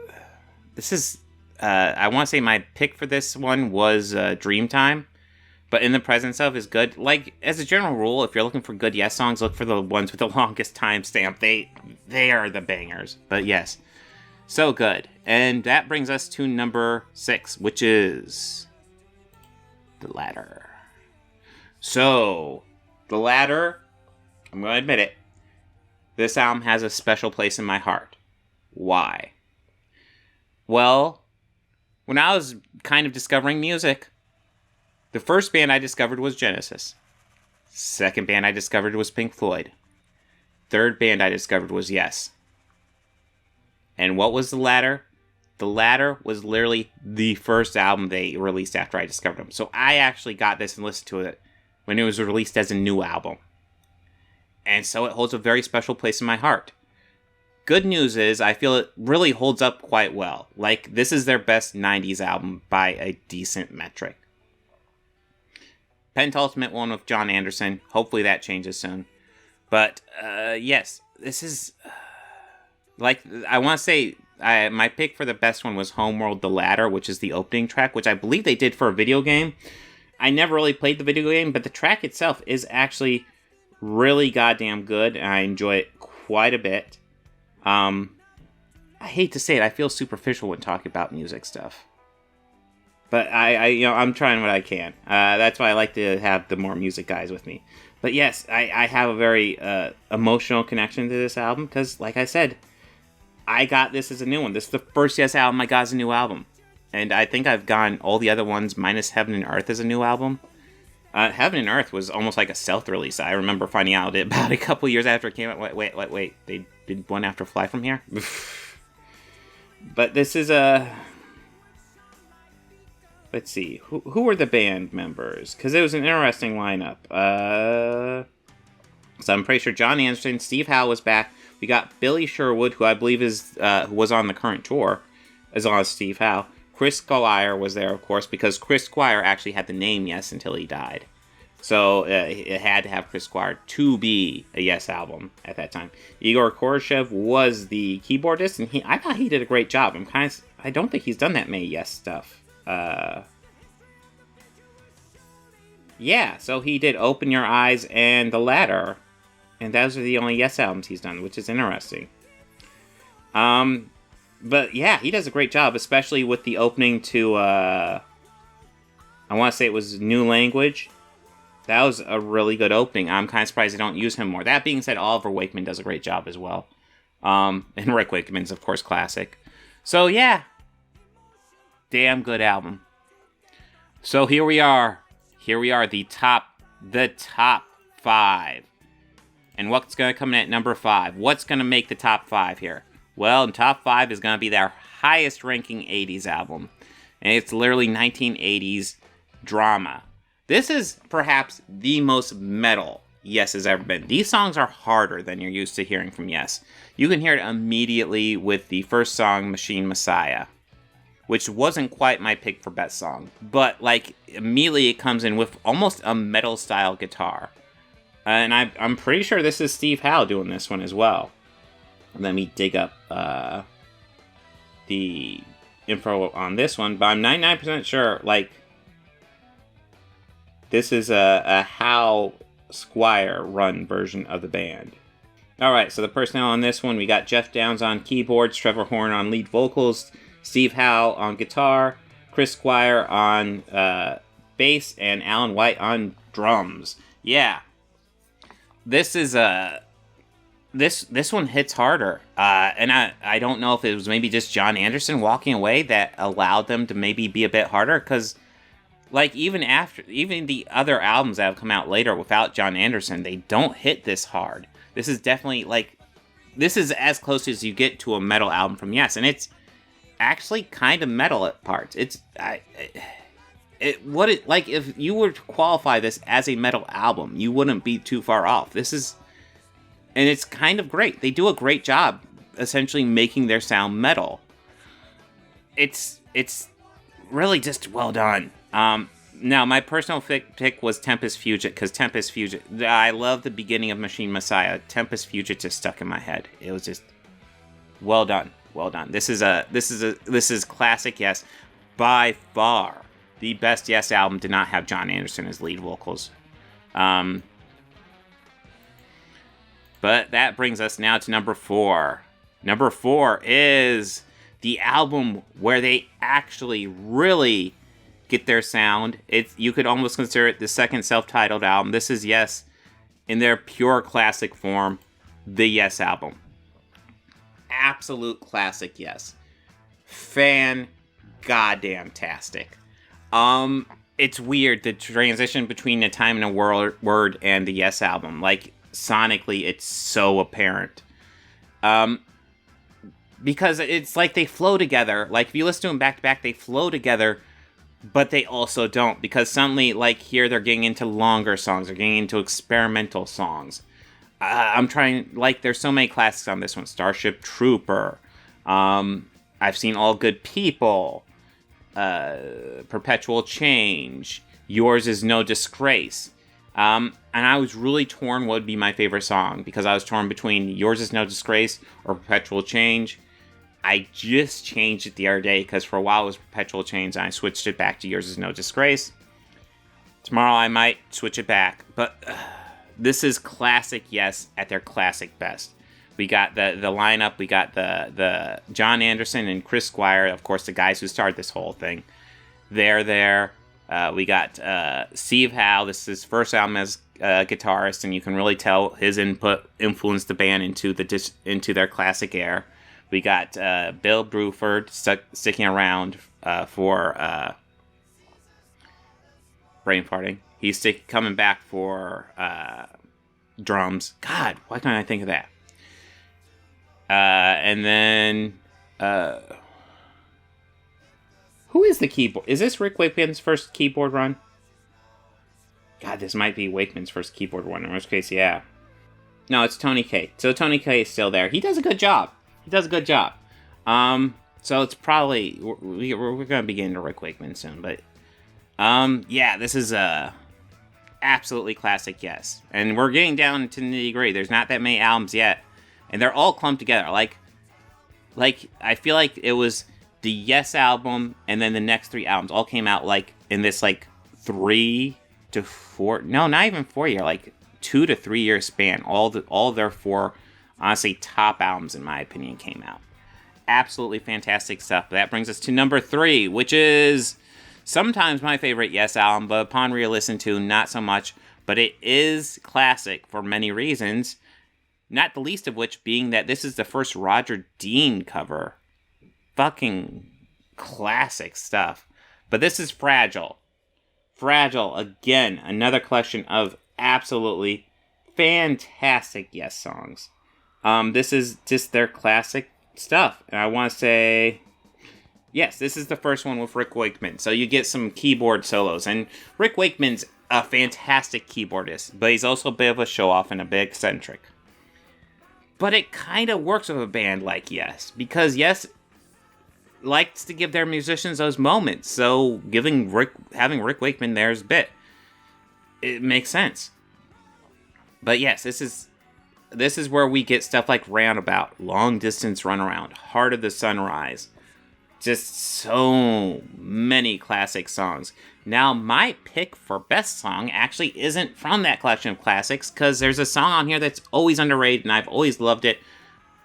A: want to say my pick for this one was Dreamtime, but In the Presence Of is good. Like, as a general rule, if you're looking for good Yes songs, look for the ones with the longest timestamp. They are the bangers. But yes, so good. And that brings us to number 6, which is The Ladder. So, The Ladder, I'm going to admit it, this album has a special place in my heart. Why? Well, when I was kind of discovering music, the first band I discovered was Genesis. Second band I discovered was Pink Floyd. Third band I discovered was Yes. And what was The Ladder? The Ladder was literally the first album they released after I discovered them. So I actually got this and listened to it when it was released as a new album. And so it holds a very special place in my heart. Good news is, I feel it really holds up quite well. Like, this is their best 90s album by a decent metric. Penultimate one with John Anderson. Hopefully that changes soon. But, yes, this is... like, I want to say, my pick for the best one was Homeworld The Ladder, which is the opening track, which I believe they did for a video game. I never really played the video game, but the track itself is actually really goddamn good, and I enjoy it quite a bit. I hate to say it, I feel superficial when talking about music stuff. But I'm trying what I can. That's why I like to have the more music guys with me. But yes, I have a very emotional connection to this album, because, like I said, I got this as a new one. This is the first Yes album I got as a new album. And I think I've gotten all the other ones minus Heaven and Earth as a new album. Heaven and Earth was almost like a self-release. I remember finding out about a couple years after it came out. Wait. They did one after Fly From Here? But this is a... Let's see. Who were the band members? Because it was an interesting lineup. So I'm pretty sure John Anderson, Steve Howe was back. We got Billy Sherwood, who I believe is who was on the current tour, as well as Steve Howe. Chris Squire was there, of course, because Chris Squire actually had the name Yes until he died. So it had to have Chris Squire to be a Yes album at that time. Igor Korshev was the keyboardist, and I thought he did a great job. I don't think he's done that many Yes stuff. Yeah, so he did Open Your Eyes and The Ladder, and those are the only Yes albums he's done, which is interesting. But yeah, he does a great job, especially with the opening to, I want to say it was New Language. That was a really good opening. I'm kind of surprised they don't use him more. That being said, Oliver Wakeman does a great job as well. And Rick Wakeman's, of course, classic. So yeah, damn good album. So here we are. The top 5. And what's going to come in at number 5? What's going to make the top 5 here? Well, the top 5 is going to be their highest ranking 80s album. And it's literally 1980s drama. This is perhaps the most metal Yes has ever been. These songs are harder than you're used to hearing from Yes. You can hear it immediately with the first song, Machine Messiah, which wasn't quite my pick for best song. But, like, immediately it comes in with almost a metal-style guitar. And I'm pretty sure this is Steve Howe doing this one as well. Let me dig up the info on this one, but I'm 99% sure, like, this is a Howe Squire run version of the band. Alright, so the personnel on this one, we got Jeff Downs on keyboards, Trevor Horn on lead vocals, Steve Howe on guitar, Chris Squire on bass, and Alan White on drums. Yeah. This is this one hits harder. And I don't know if it was maybe just John Anderson walking away that allowed them to maybe be a bit harder, because like even the other albums that have come out later without John Anderson, they don't hit this hard. This is definitely this is as close as you get to a metal album from Yes, and it's actually kind of metal at parts. If you were to qualify this as a metal album, you wouldn't be too far off. And it's kind of great. They do a great job essentially making their sound metal. It's really just well done. Now, my personal pick was Tempest Fugit, because Tempest Fugit, I love the beginning of Machine Messiah. Tempest Fugit just stuck in my head. It was just well done. Well done. This is classic Yes. By far, the best Yes album did not have John Anderson as lead vocals. But that brings us now to number 4. Number 4 is the album where they actually really get their sound. You could almost consider it the second self-titled album. This is Yes in their pure classic form, the Yes album. Absolute classic Yes. Fan goddamn tastic. It's weird, the transition between A Time and a Word and the Yes album. Like, sonically, it's so apparent. Because it's like they flow together. Like, if you listen to them back to back, they flow together, but they also don't. Because suddenly, like, here they're getting into longer songs. They're getting into experimental songs. There's so many classics on this one. Starship Trooper. I've seen All Good People. Perpetual Change. Yours Is No Disgrace. And I was really torn what would be my favorite song, because I was torn between Yours Is No Disgrace or Perpetual Change. I just changed it the other day, because for a while it was Perpetual Change, and I switched it back to Yours Is No Disgrace. Tomorrow I might switch it back, but this is classic Yes at their classic best. We got the lineup, we got the John Anderson and Chris Squire, of course the guys who started this whole thing. They're there. We got Steve Howe. This is his first album as a guitarist, and you can really tell his input influenced the band into their classic air. We got Bill Bruford sticking around for brain farting. He's coming back for drums. God, why can't I think of that? And then who is the keyboard? Is this Rick Wakeman's first keyboard run? God, this might be Wakeman's first keyboard run. In which case, yeah. No, it's Tony Kaye. So Tony Kaye is still there. He does a good job. So it's probably we're going to be getting to Rick Wakeman soon, but yeah, this is absolutely classic Yes. And we're getting down to the nitty-gritty. There's not that many albums yet. And they're all clumped together. Like I feel like it was the Yes album and then the next 3 albums all came out like in this like 3 to 4, no, not even 4 year, like 2 to 3 year span. All their 4, honestly, top albums in my opinion came out. Absolutely fantastic stuff. That brings us to number 3, which is sometimes my favorite Yes album, but upon re-listen to, not so much. But it is classic for many reasons. Not the least of which being that this is the first Roger Dean cover. Fucking classic stuff. But this is Fragile. Fragile, again, another collection of absolutely fantastic Yes songs. This is just their classic stuff. And I want to say, yes, this is the first one with Rick Wakeman. So you get some keyboard solos. And Rick Wakeman's a fantastic keyboardist, but he's also a bit of a show-off and a bit eccentric. But it kind of works with a band like Yes, because Yes likes to give their musicians those moments. So having Rick Wakeman there is a bit. It makes sense. But yes, this is where we get stuff like Roundabout, Long Distance Runaround, Heart of the Sunrise. Just so many classic songs. Now, my pick for best song actually isn't from that collection of classics, because there's a song on here that's always underrated, and I've always loved it.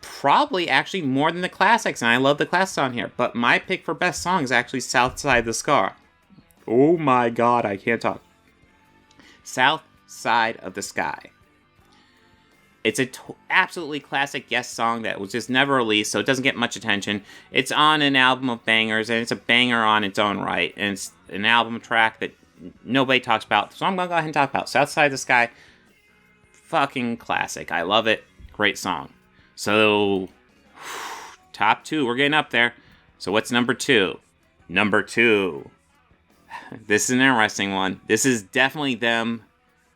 A: Probably actually more than the classics, and I love the classics on here. But my pick for best song is actually South Side of the Sky. Oh my god, I can't talk. South Side of the Sky. It's a absolutely classic Yes song that was just never released, so it doesn't get much attention. It's on an album of bangers, and it's a banger on its own right. And it's an album track that nobody talks about, so I'm going to go ahead and talk about South Side of the Sky. Fucking classic. I love it. Great song. So, top 2. We're getting up there. So what's number 2? Number 2. This is an interesting one. This is definitely them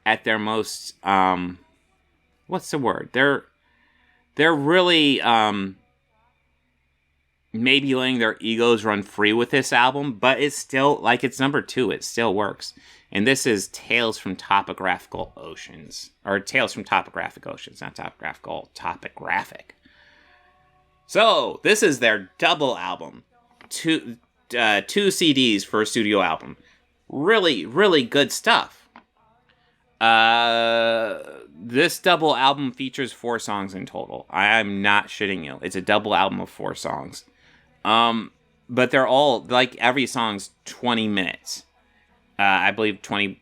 A: at their most... what's the word? They're really maybe letting their egos run free with this album, but it's still, like, it's number 2. It still works. And this is Tales from Topographical Oceans. Or Tales from Topographic Oceans, not Topographical, Topographic. So, this is their double album. 2 CDs for a studio album. Really, really good stuff. This double album features 4 songs in total. I'm not shitting you. It's a double album of 4 songs. But they're all, like, every song's 20 minutes. I believe 20,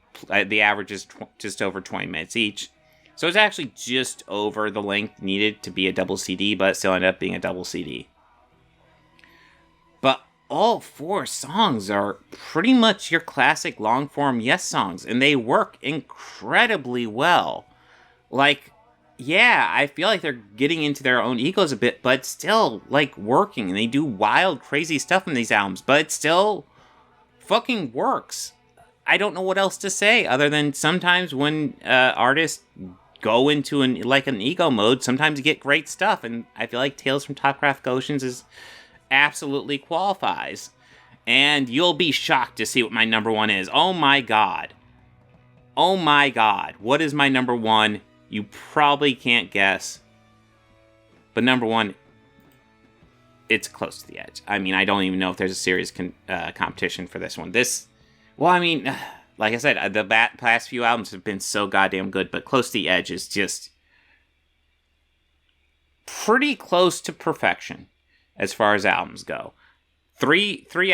A: the average is just over 20 minutes each. So it's actually just over the length needed to be a double CD, but it still ended up being a double CD. But all 4 songs are pretty much your classic long-form Yes songs, and they work incredibly well. Like, yeah, I feel like they're getting into their own egos a bit, but still, like, working. And they do wild, crazy stuff in these albums, but it still fucking works. I don't know what else to say other than sometimes when artists go into an ego mode, sometimes you get great stuff. And I feel like Tales from Topographic Oceans is absolutely qualifies. And you'll be shocked to see what my number 1 is. Oh my god. Oh my god. What is my number 1? You probably can't guess. But number 1, it's close to the edge. I mean, I don't even know if there's a serious competition for this one. Well, I mean, like I said, the past few albums have been so goddamn good, but Close to the Edge is just pretty close to perfection as far as albums go. Three track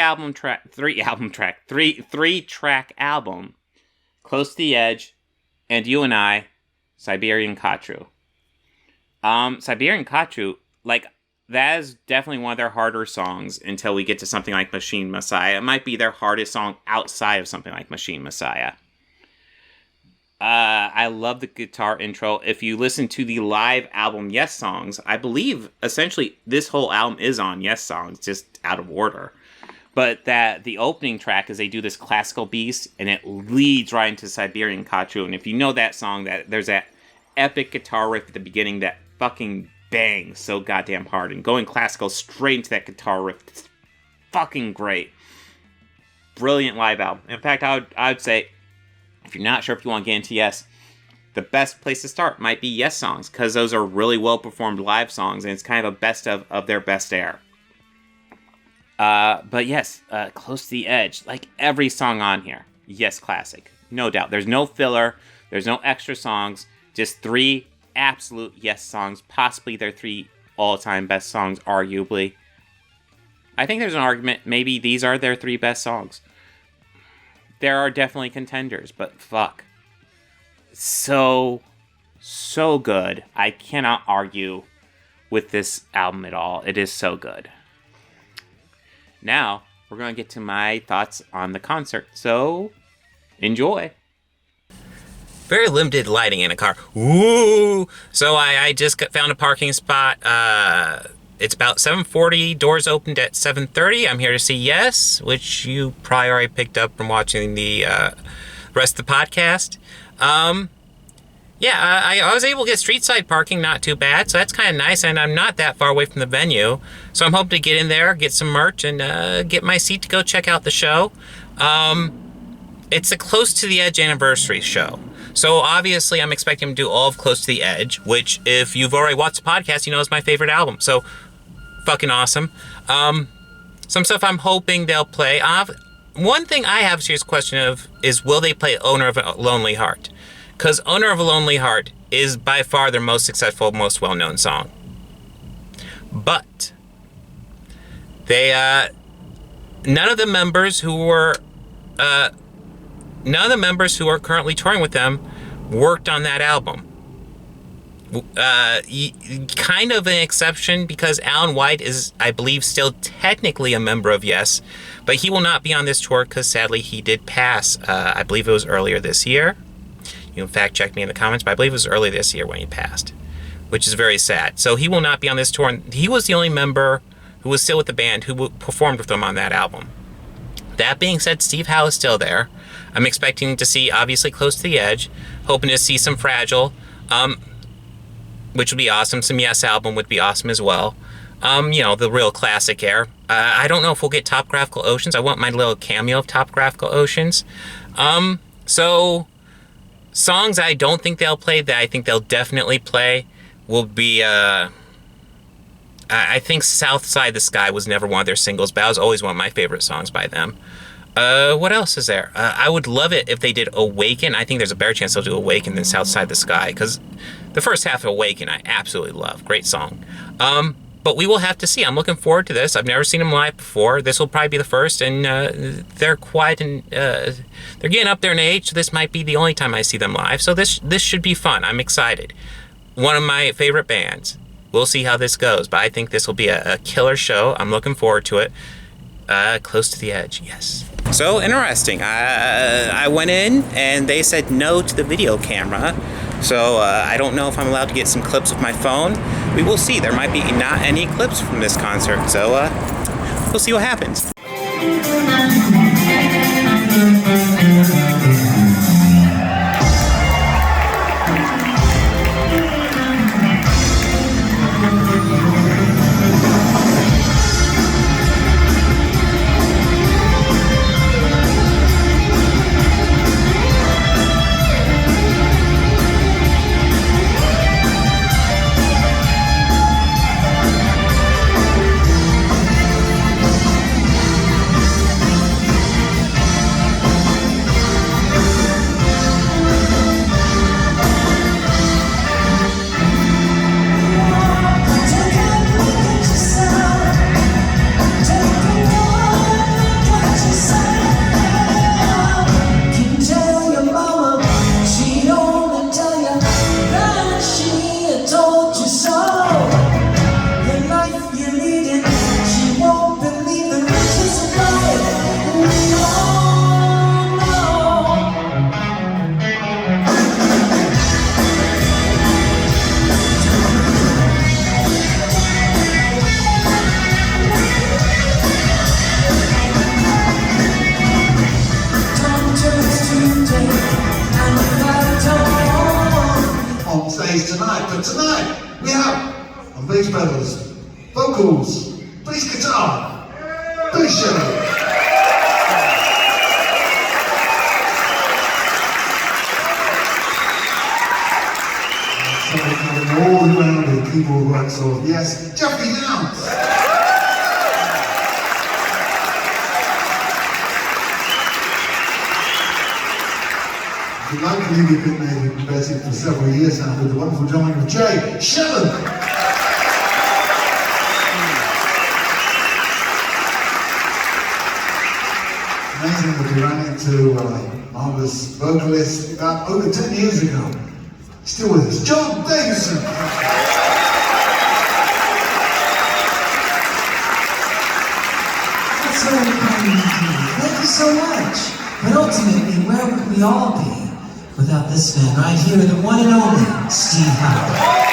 A: album, Close to the Edge, and You and I, Siberian Khatru. Siberian Khatru, like, that is definitely one of their harder songs until we get to something like Machine Messiah. It might be their hardest song outside of something like Machine Messiah. I love the guitar intro. If you listen to the live album Yes songs, I believe essentially this whole album is on Yes songs, just out of order. But that the opening track is they do this classical beast, and it leads right into Siberian Khatru. And if you know that song, that there's that epic guitar riff at the beginning that fucking bangs so goddamn hard. And going classical straight into that guitar riff, it's fucking great. Brilliant live album. In fact, I would say If you're not sure if you want to get into Yes, the best place to start might be Yes songs, because those are really well performed live songs, and it's kind of a best of their best air. But yes, Close to the Edge, like every song on here, Yes classic, no doubt. There's no filler, there's no extra songs, just 3 absolute Yes songs, possibly their 3 all-time best songs, arguably. I think there's an argument, maybe these are their 3 best songs. There are definitely contenders, but fuck. So good. I cannot argue with this album at all. It is so good. Now, we're going to get to my thoughts on the concert. So, enjoy. Very limited lighting in a car. Ooh! So I just found a parking spot. It's about 7:40. Doors opened at 7:30. I'm here to see Yes, which you probably already picked up from watching the rest of the podcast. I was able to get street side parking, not too bad, so that's kind of nice, and I'm not that far away from the venue, so I'm hoping to get in there, get some merch, and get my seat to go check out the show. It's a Close to the Edge anniversary show, so obviously I'm expecting them to do all of Close to the Edge, which, if you've already watched the podcast, you know is my favorite album, so fucking awesome. Some stuff I'm hoping they'll play. One thing I have a serious question of is, will they play Owner of a Lonely Heart? Because Owner of a Lonely Heart is by far their most successful, most well-known song. But they, none of the members who are currently touring with them worked on that album. Kind of an exception, because Alan White is, I believe, still technically a member of Yes, but he will not be on this tour because sadly he did pass. I believe it was earlier this year. You can fact check me in the comments, but I believe it was early this year when he passed, which is very sad. So he will not be on this tour, and he was the only member who was still with the band who performed with them on that album. That being said, Steve Howe is still there. I'm expecting to see, obviously, Close to the Edge, hoping to see some Fragile, which would be awesome. Some Yes album would be awesome as well. The real classic air. I don't know if we'll get Topographical Oceans. I want my little cameo of Topographical Oceans. So songs I don't think they'll play that I think they'll definitely play will be, I think South Side of the Sky was never one of their singles, but that was always one of my favorite songs by them. What else is there? I would love it if they did Awaken. I think there's a better chance they'll do Awaken than South Side of the Sky, because the first half of Awaken I absolutely love. Great song. But we will have to see. I'm looking forward to this. I've never seen them live before. This will probably be the first, and they're quiet, and they're getting up there in age, so this might be the only time I see them live. So this should be fun. I'm excited. One of my favorite bands. We'll see how this goes, but I think this will be a killer show. I'm looking forward to it. Close to the Edge, yes. So interesting. I went in, and they said no to the video camera. So I don't know if I'm allowed to get some clips with my phone. We will see. There might be not any clips from this concert. So we'll see what happens.
D: Tonight, but tonight we have on bass pedals, vocals, bass guitar, bass cello. keyboard works of, yes, Jeffrey Downs. Locally, we've been innovating for several years now with the wonderful drumming of Jay Shellen. Amazing that we ran into a marvelous vocalist about over 10 years ago. Still with us, John Davison.
E: That's so kind of you. Thank you so much. But ultimately, where would we all be without this man right here, the one and only Steve Howe?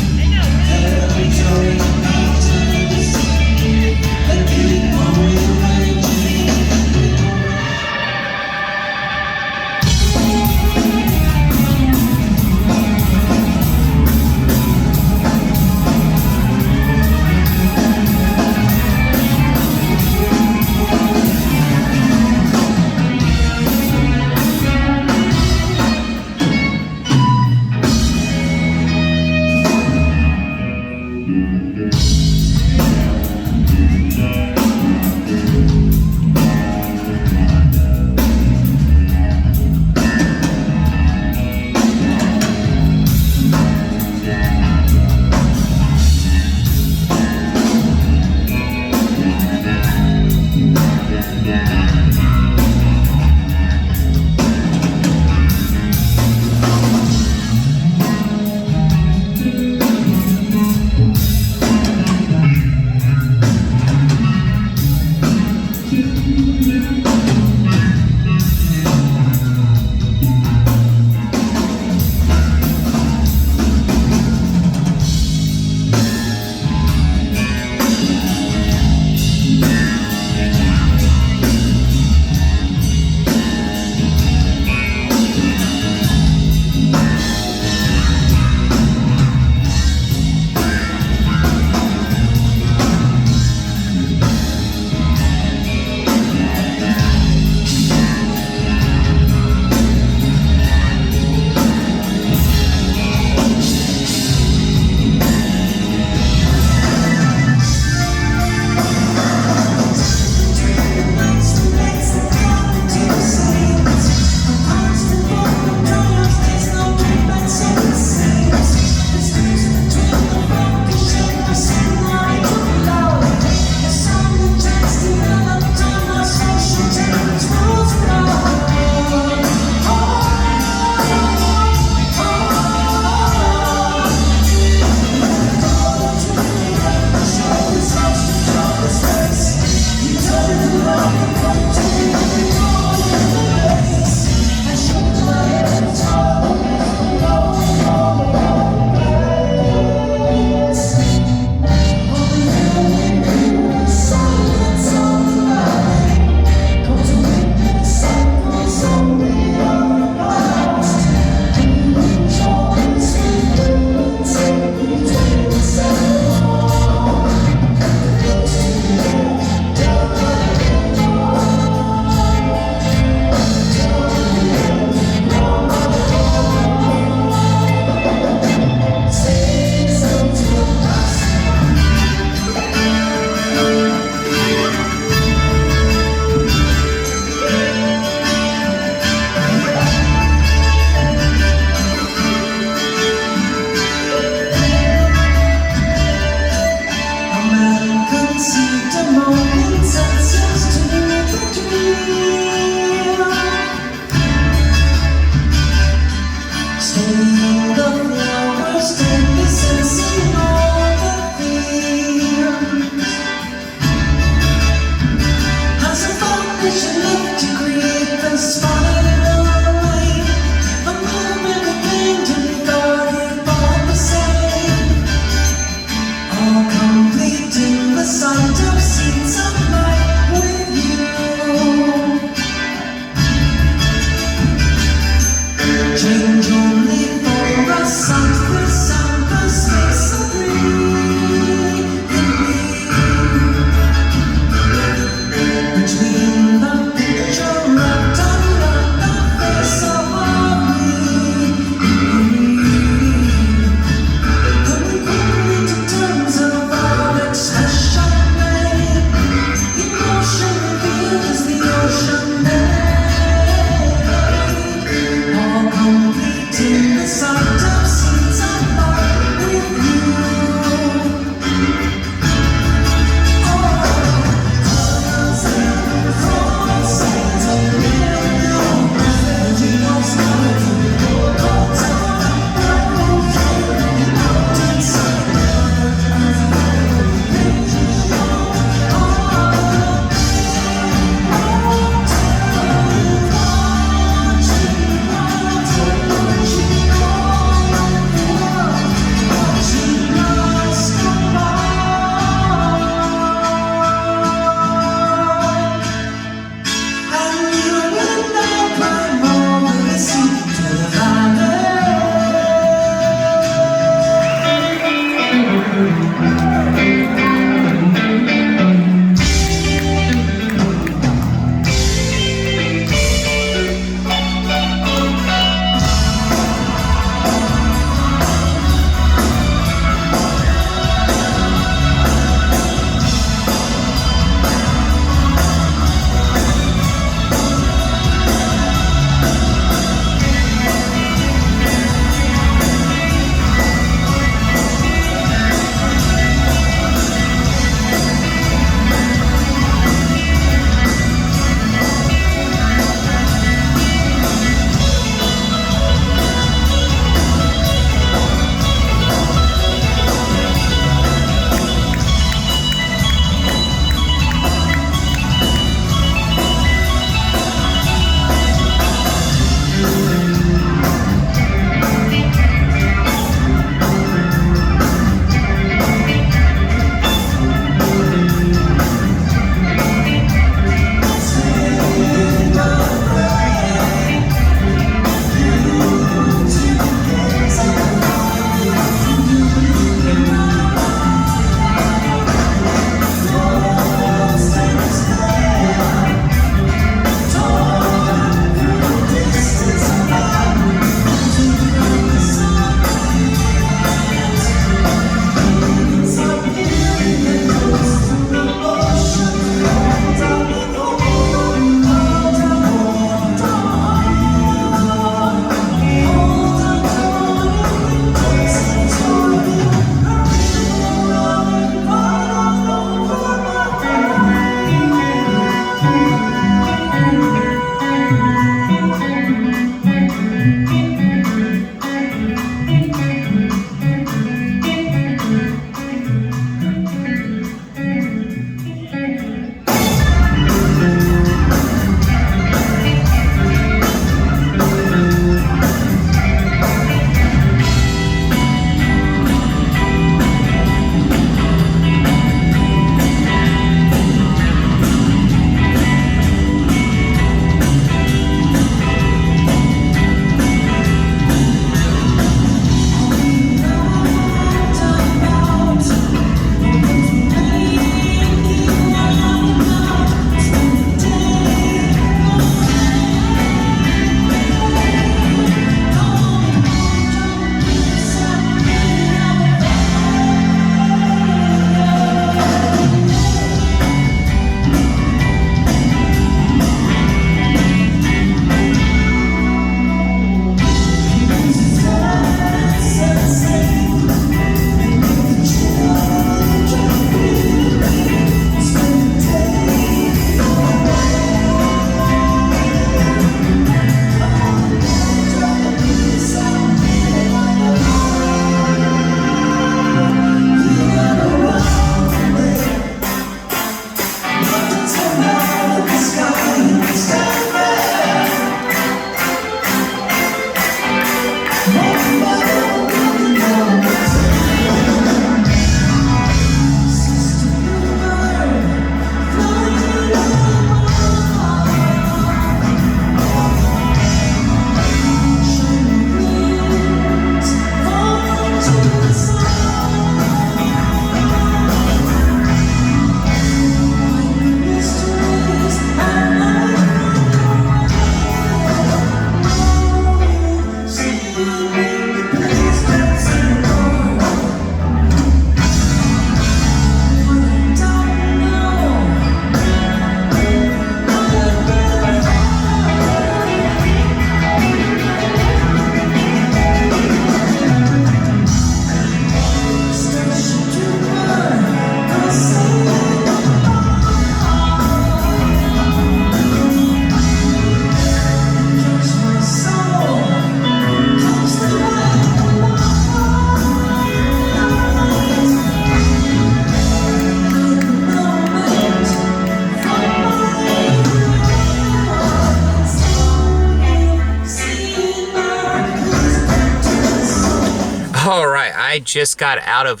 A: I just got out of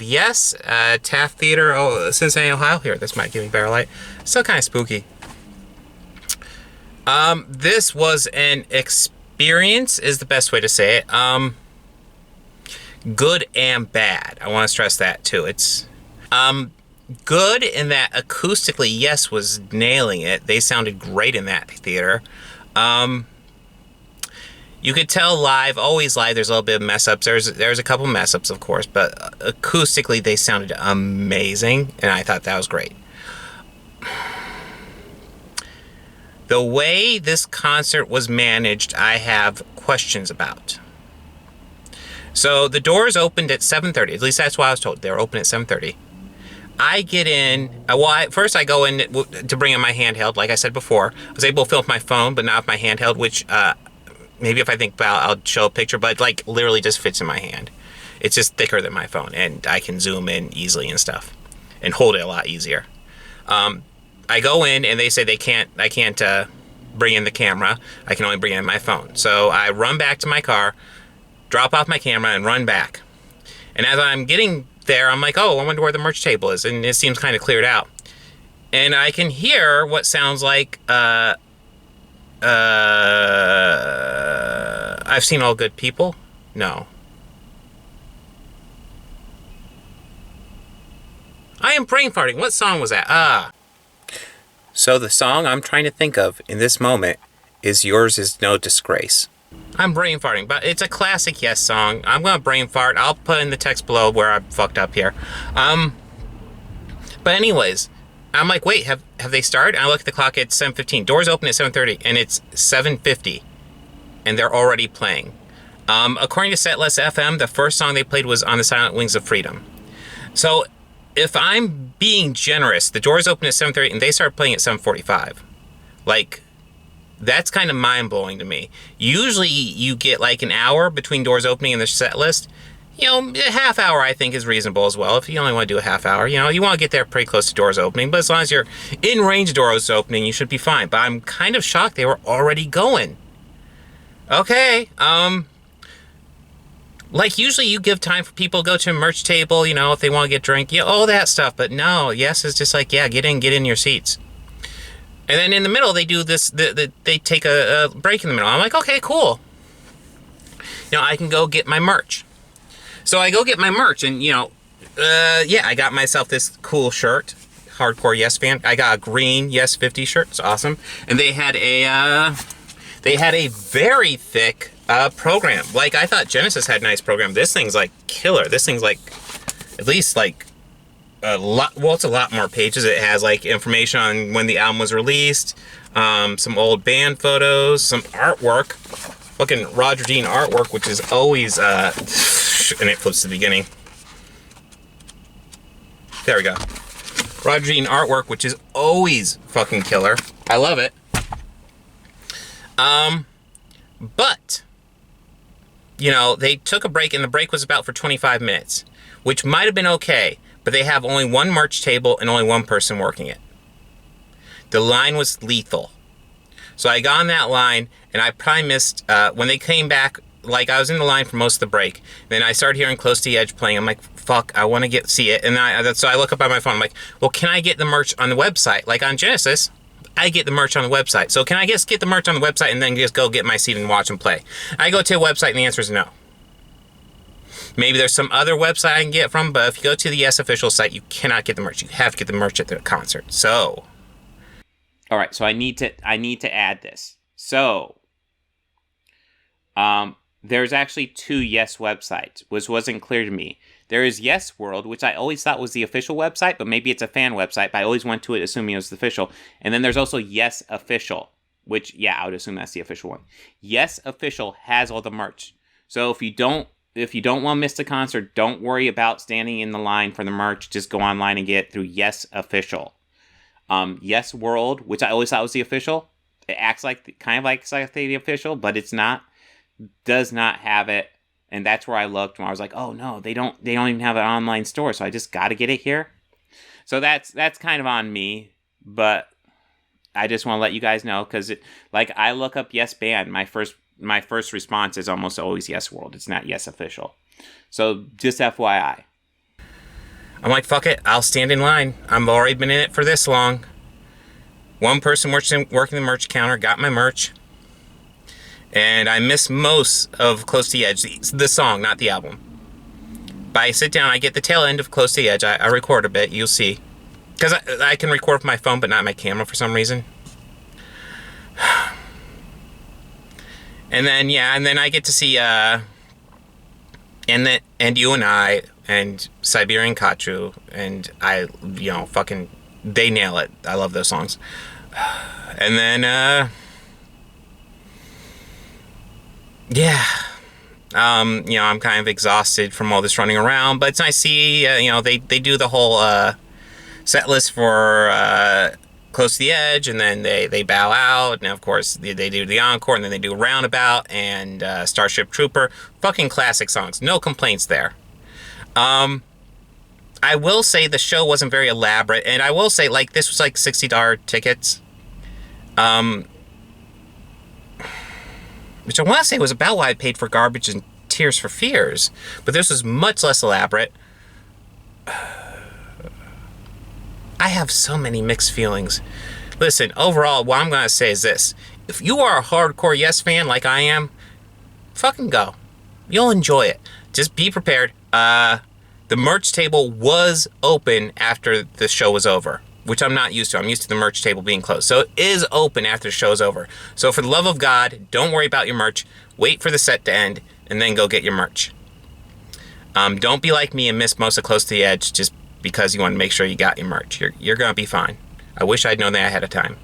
A: Taft Theater, Cincinnati, Ohio. Here, this might give me better light. Still kind of spooky. This was an experience, is the best way to say it. Good and bad. I want to stress that too. It's good in that acoustically, yes, was nailing it. They sounded great in that theater. You could tell live, always live, there's a little bit of mess ups. There's a couple mess ups, of course, but acoustically they sounded amazing, and I thought that was great. The way this concert was managed, I have questions about. So the doors opened at 7:30. At least that's what I was told. They were open at 7:30. I get in. First I go in to bring in my handheld. Like I said before, I was able to film with my phone, but not with my handheld. Which maybe if I think about, I'll show a picture. But like literally just fits in my hand. It's just thicker than my phone, and I can zoom in easily and stuff, and hold it a lot easier. I go in and they say I can't bring in the camera. I can only bring in my phone. So I run back to my car, drop off my camera, and run back. And as I'm getting there, I'm like, oh, I wonder where the merch table is. And it seems kind of cleared out. And I can hear what sounds like, I've Seen All Good People? No. I am brain farting. What song was that? So the song I'm trying to think of in this moment is Yours Is No Disgrace. I'm brain farting, but it's a classic Yes song. I'm going to brain fart. I'll put in the text below where I fucked up here. But anyways, I'm like, wait, have they started? I look at the clock at 7:15. Doors open at 7:30, and it's 7:50, and they're already playing. According to Setlist FM, the first song they played was On the Silent Wings of Freedom. So if I'm being generous, the doors open at 7:30, and they start playing at 7:45. Like, that's kind of mind-blowing to me. Usually you get like an hour between doors opening and the set list. You know, a half hour I think is reasonable as well. If you only want to do a half hour, you know, you want to get there pretty close to doors opening. But as long as you're in range of doors opening, you should be fine. But I'm kind of shocked they were already going. Okay, like usually you give time for people to go to a merch table, you know, if they want to get drink, yeah, all that stuff. But no, Yes is just like, yeah, get in your seats. And then in the middle, they do this, they take a break in the middle. I'm like, okay, cool. You know, I can go get my merch. So I go get my merch, and, you know, yeah, I got myself this cool shirt, hardcore Yes fan. I got a green Yes 50 shirt. It's awesome. And they had a very thick program. Like, I thought Genesis had a nice program. This thing's, like, killer. This thing's, like, at least, like, it's a lot more pages. It has like information on when the album was released, some old band photos, some artwork, fucking Roger Dean artwork, which is always and it flips to the beginning. There we go. Roger Dean artwork, which is always fucking killer. I love it. But you know, they took a break, and the break was about for 25 minutes, which might have been okay. But they have only one merch table and only one person working it. The line was lethal. So I got on that line, and I probably missed, when they came back, like I was in the line for most of the break. Then I started hearing Close to the Edge playing. I'm like, fuck, I want to see it. And so I look up on my phone. I'm like, well, can I get the merch on the website? Like on Genesis, I get the merch on the website. So can I just get the merch on the website and then just go get my seat and watch them play? I go to a website, and the answer is no. Maybe there's some other website I can get from, but if you go to the Yes official site, you cannot get the merch. You have to get the merch at the concert. So, all right. So I need to add this. So, there's actually two Yes websites, which wasn't clear to me. There is Yes World, which I always thought was the official website, but maybe it's a fan website. But I always went to it assuming it was the official. And then there's also Yes Official, which I would assume that's the official one. Yes Official has all the merch. So if you don't want to miss the concert, don't worry about standing in the line for the merch. Just go online and get it through Yes Official. Yes World, which I always thought was the official. It acts like the official, but it's not. Does not have it, and that's where I looked when I was like, oh no, they don't even have an online store, so I just got to get it here. So that's kind of on me, but I just want to let you guys know because like I look up Yes Band, my first response is almost always Yes World. It's not Yes Official. So just FYI. I'm like, fuck it, I'll stand in line. I've already been in it for this long. One person working the merch counter got my merch. And I miss most of Close to the Edge, the song, not the album. But I sit down, I get the tail end of Close to the Edge. I record a bit, you'll see. Because I can record with my phone, but not my camera for some reason. And then I get to see, and You and I, and Siberian Khatru, and fucking, they nail it. I love those songs. And then, I'm kind of exhausted from all this running around, but it's nice to see, they do the whole set list for Close to the Edge, and then they bow out, and of course they do the encore, and then they do Roundabout and Starship Trooper. Fucking classic songs. No complaints there. I will say the show wasn't very elaborate, and I will say, like, this was like $60 tickets. Which I want to say was about what I paid for Garbage and Tears for Fears. But this was much less elaborate. I have so many mixed feelings. Listen, overall, what I'm going to say is this. If you are a hardcore Yes fan like I am, fucking go. You'll enjoy it. Just be prepared. The merch table was open after the show was over, which I'm not used to. I'm used to the merch table being closed. So it is open after the show's over. So for the love of God, don't worry about your merch. Wait for the set to end, and then go get your merch. Don't be like me and miss most of Close to the Edge just because you want to make sure you got your merch. You're going to be fine. I wish I'd known that ahead of time.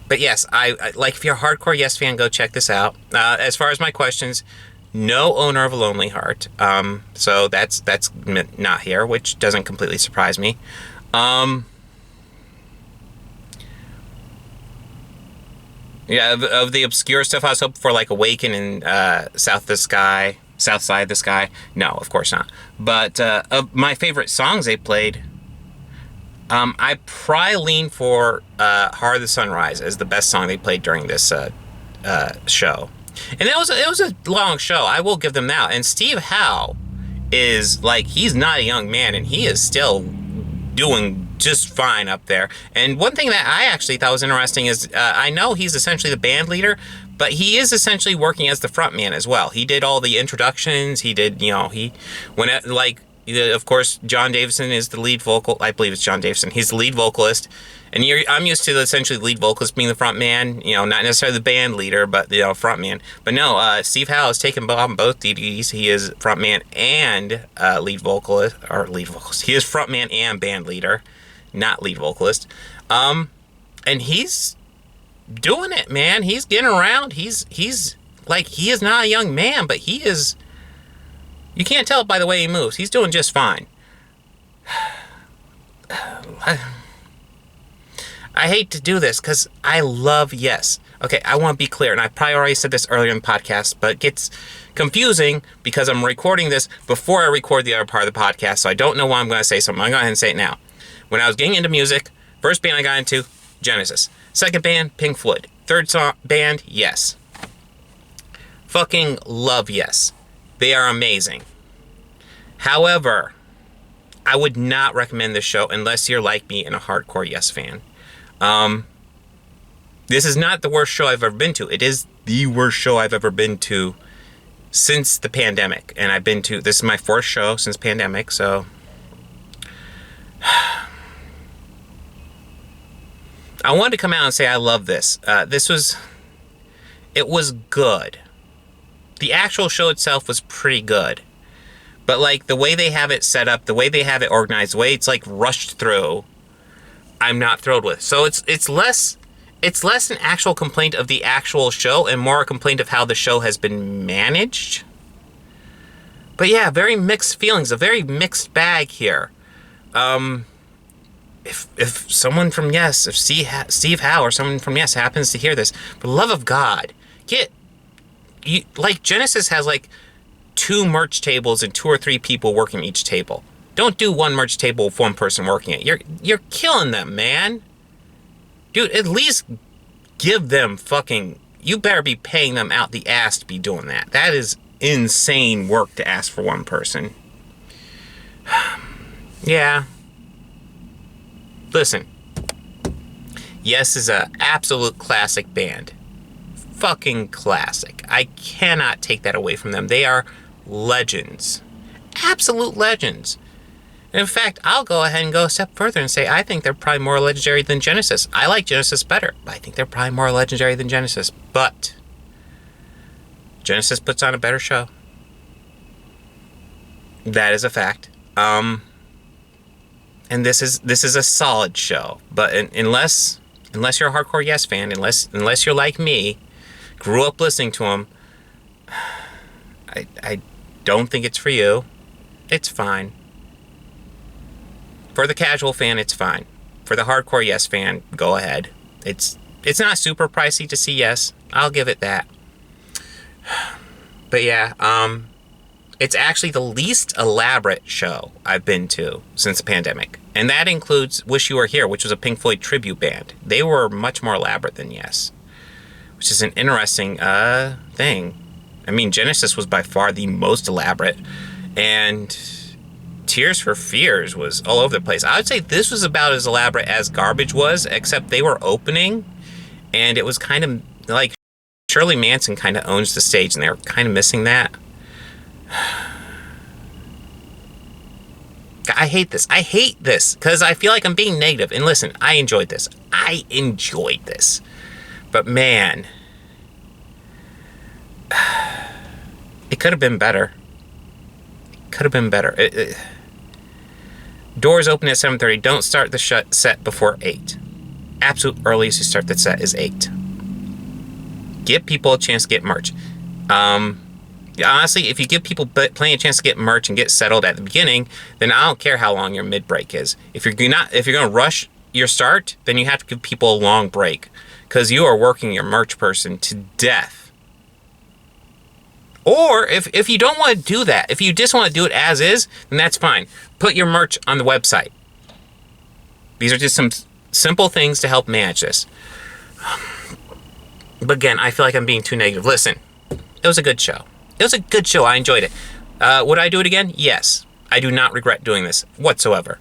A: But yes, I like, if you're a hardcore Yes fan, go check this out. As far as my questions, no owner of a Lonely Heart. So that's not here, which doesn't completely surprise me. Of the obscure stuff, I was hoping for, like, Awaken and South Side of the Sky. No, of course not. But of my favorite songs they played, I probably lean for Heart of the Sunrise as the best song they played during this show. And it was a long show. I will give them that. And Steve Howe is, like, he's not a young man, and he is still doing just fine up there. And one thing that I actually thought was interesting is, I know he's essentially the band leader, but he is essentially working as the front man as well. He did all the introductions. He did, of course, John Davison is the lead vocal. I believe it's John Davison. He's the lead vocalist. And I'm used to essentially the lead vocalist being the front man, not necessarily the band leader, but front man. But no, Steve Howe has taken on both duties. He is front man and lead vocalist. He is front man and band leader, not lead vocalist. And he's doing it, man. He's getting around. He's like, he is not a young man, but he is. You can't tell by the way he moves. He's doing just fine. I hate to do this because I love Yes. Okay, I want to be clear, and I probably already said this earlier in the podcast, but it gets confusing because I'm recording this before I record the other part of the podcast, so I don't know why I'm going to say something. I'm going to go ahead and say it now. When I was getting into music, first band I got into, Genesis. Second band, Pink Floyd. Third band, Yes. Fucking love Yes. They are amazing. However, I would not recommend this show unless you're like me and a hardcore Yes fan. This is not the worst show I've ever been to. It is the worst show I've ever been to since the pandemic. And this is my fourth show since pandemic, so. I wanted to come out and say I love this. It was good. The actual show itself was pretty good. But, like, the way they have it set up, the way they have it organized, the way it's, like, rushed through, I'm not thrilled with. So it's less an actual complaint of the actual show and more a complaint of how the show has been managed. But yeah, very mixed feelings, a very mixed bag here. If someone from Yes, if Steve Howe or someone from Yes happens to hear this, for the love of God, Genesis has, like, 2 merch tables and 2 or 3 people working each table. Don't do one merch table with one person working it. You're killing them, man. Dude, at least give them fucking you better be paying them out the ass to be doing that. That is insane work to ask for one person. Yeah. Listen. Yes is a absolute classic band. Fucking classic. I cannot take that away from them. They are legends. Absolute legends. And in fact, I'll go ahead and go a step further and say I think they're probably more legendary than Genesis. I like Genesis better, but I think they're probably more legendary than Genesis. But Genesis puts on a better show. That is a fact. And this is a solid show. But unless you're a hardcore Yes fan, unless you're like me, grew up listening to them, I don't think it's for you. It's fine. For the casual fan, it's fine. For the hardcore Yes fan, go ahead. It's not super pricey to see Yes. I'll give it that. But yeah, it's actually the least elaborate show I've been to since the pandemic. And that includes Wish You Were Here, which was a Pink Floyd tribute band. They were much more elaborate than Yes, which is an interesting thing. I mean, Genesis was by far the most elaborate, and Tears for Fears was all over the place. I would say this was about as elaborate as Garbage was, except they were opening, and it was kind of like Shirley Manson kind of owns the stage, and they were kind of missing that. I hate this because I feel like I'm being negative. And listen, I enjoyed this. But man, it could have been better. Doors open at 7:30. Don't start the set before 8. Absolute earliest you start the set is 8. Give people a chance to get merch. Honestly, if you give people plenty of chance to get merch and get settled at the beginning, then I don't care how long your mid-break is. If you're going to rush your start, then you have to give people a long break because you are working your merch person to death. Or if you don't want to do that, if you just want to do it as is, then that's fine. Put your merch on the website. These are just some simple things to help manage this. But again, I feel like I'm being too negative. Listen, it was a good show. I enjoyed it. Would I do it again? Yes. I do not regret doing this whatsoever.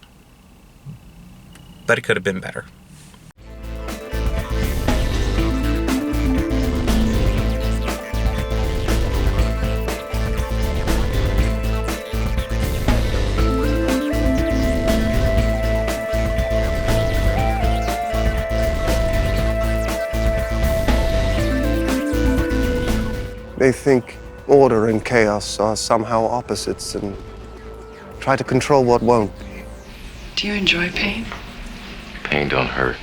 A: But it could have been better.
F: They think order and chaos are somehow opposites and try to control what won't be.
G: Do you enjoy pain?
H: Pain don't hurt.